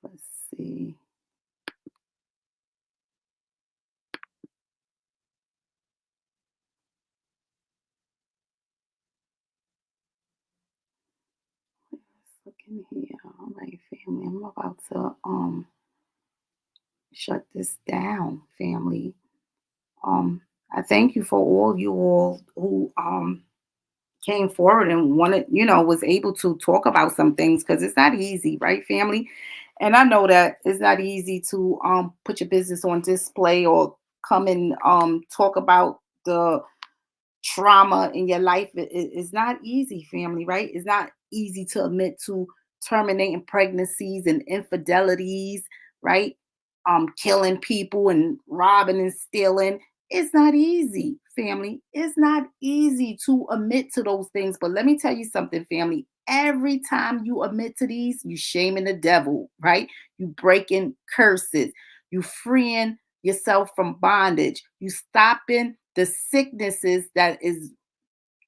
[SPEAKER 1] Let's see. Let's look in here. All right, family. I'm about to shut this down, family. Um, I thank you for all you all who came forward and wanted, was able to talk about some things because it's not easy, right, family? And I know that it's not easy to put your business on display or come and talk about the trauma in your life. It's not easy, family, right? It's not easy to admit to terminating pregnancies and infidelities, right? Killing people and robbing and stealing. It's not easy, family. It's not easy to admit to those things. But let me tell you something, family. Every time you admit to these, you shaming the devil, right? You breaking curses. You freeing yourself from bondage. You stopping the sicknesses that is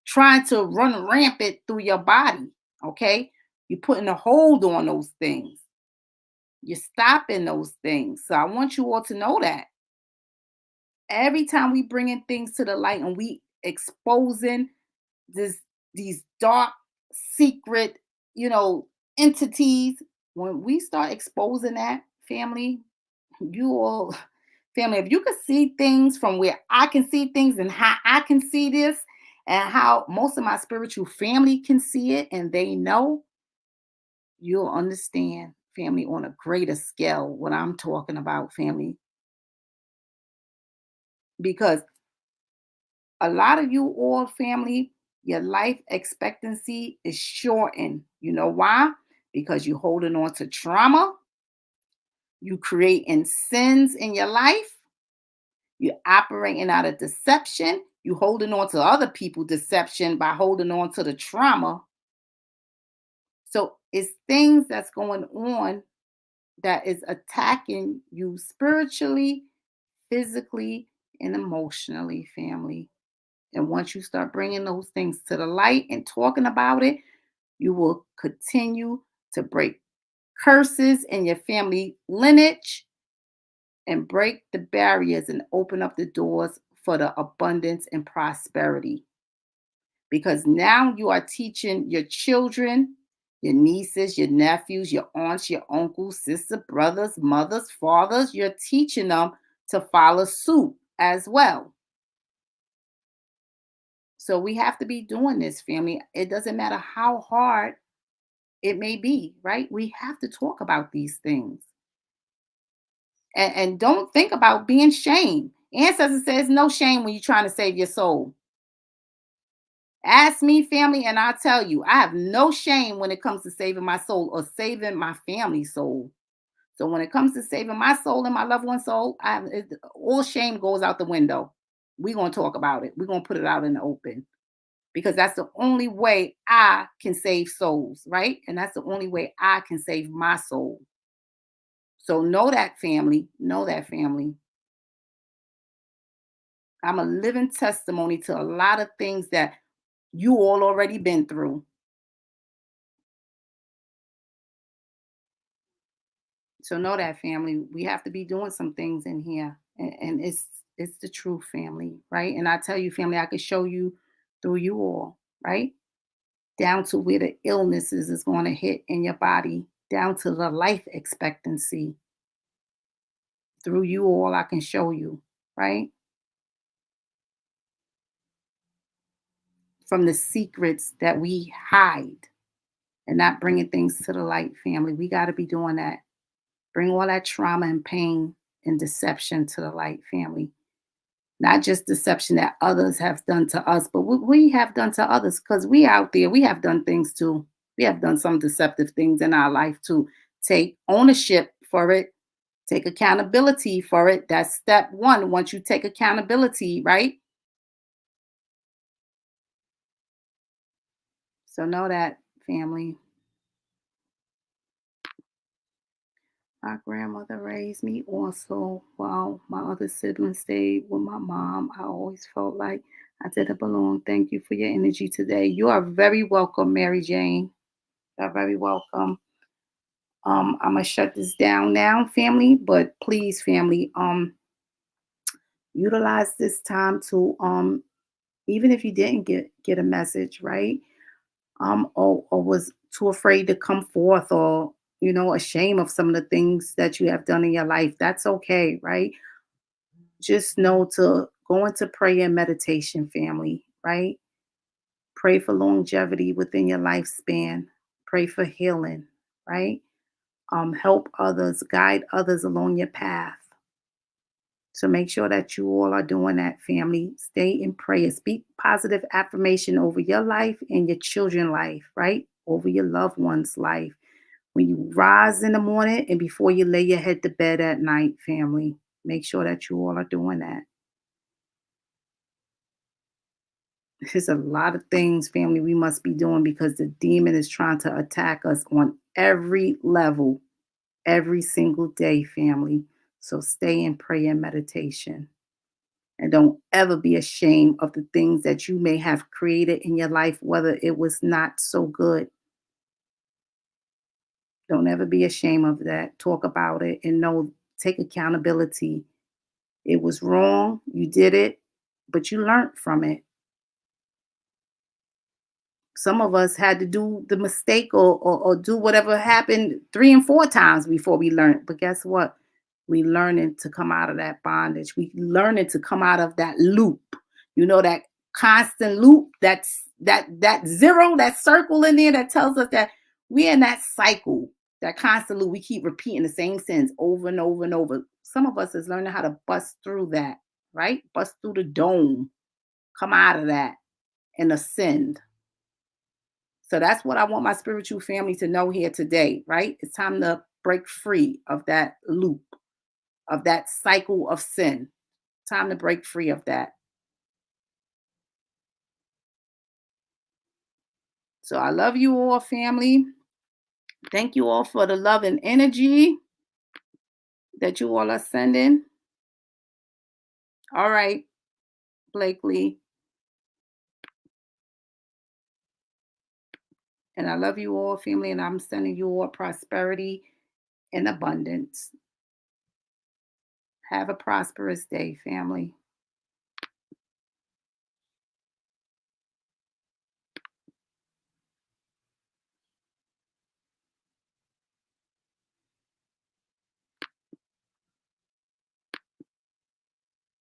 [SPEAKER 1] trying to run rampant through your body. Okay. You're putting a hold on those things. You're stopping those things. So I want you all to know that every time we bringing things to the light and we exposing this these dark secret, you know, entities, when we start exposing that, family, you all, family, if you could see things from where I can see things and how I can see this and how most of my spiritual family can see it and they know, you'll understand, family, on a greater scale what I'm talking about, family. because a lot of you all family, your life expectancy is shortened. You know why? Because you're holding on to trauma, you creating sins in your life, you're operating out of deception, you holding on to other people's deception by holding on to the trauma. So it's things that's going on that is attacking you spiritually, physically, and emotionally, family. And once you start bringing those things to the light and talking about it, you will continue to break curses in your family lineage and break the barriers and open up the doors for the abundance and prosperity. Because now you are teaching your children, your nieces, your nephews, your aunts, your uncles, sisters, brothers, mothers, fathers, you're teaching them to follow suit as well. So we have to be doing this, family. It doesn't matter how hard it may be, right? We have to talk about these things. And don't think about being shamed. Ancestor says no shame when you're trying to save your soul. Ask me, family, and I'll tell you, I have no shame when it comes to saving my soul or saving my family's soul. So when it comes to saving my soul and my loved one's soul, all shame goes out the window. We're going to talk about it. We're going to put it out in the open because that's the only way I can save souls, right? And that's the only way I can save my soul. So know that, family. Know that, family. I'm a living testimony to a lot of things that you all already been through. So know that, family. We have to be doing some things in here, and it's the truth, family, right? And I tell you, family, I could show you through you all, right? Down to where the illnesses is going to hit in your body, down to the life expectancy. Through you all, I can show you, right? From the secrets that we hide and not bringing things to the light, family. We got to be doing that. Bring all that trauma and pain and deception to the light, family. Not just deception that others have done to us, but what we have done to others, because we out there, we have done things too. We have done some deceptive things in our life too. Take ownership for it, take accountability for it. That's step one. Once you take accountability, right? So know that, family. My grandmother raised me also while my other siblings stayed with my mom. I always felt like I didn't belong. Thank you for your energy today. You are very welcome, Mary Jane. You're very welcome. I'm gonna shut this down now, family. But please, family, utilize this time to even if you didn't get a message, right? Or was too afraid to come forth, or ashamed of some of the things that you have done in your life. That's okay, right? Just know to go into prayer and meditation, family, right? Pray for longevity within your lifespan. Pray for healing, right? Help others, guide others along your path. So make sure that you all are doing that, family. Stay in prayer. Speak positive affirmation over your life and your children's life, right? Over your loved one's life. When you rise in the morning and before you lay your head to bed at night, family, make sure that you all are doing that. There's a lot of things, family, we must be doing because the demon is trying to attack us on every level, every single day, family. So stay in prayer and meditation. And don't ever be ashamed of the things that you may have created in your life, whether it was not so good. Don't ever be ashamed of that. Talk about it and know, take accountability. It was wrong. You did it, but you learned from it. Some of us had to do the mistake or do whatever happened 3 and 4 times before we learned. But guess what? We learning to come out of that bondage. We learning to come out of that loop. That constant loop. That zero, that circle in there that tells us that we're in that cycle, that constant loop. We keep repeating the same sins over and over and over. Some of us is learning how to bust through that, right? Bust through the dome, come out of that and ascend. So that's what I want my spiritual family to know here today, right? It's time to break free of that loop, of that cycle of sin. Time to break free of that. So I love you all, family. Thank you all for the love and energy that you all are sending. All right, Blakely. And I love you all, family, and I'm sending you all prosperity and abundance. Have a prosperous day, family.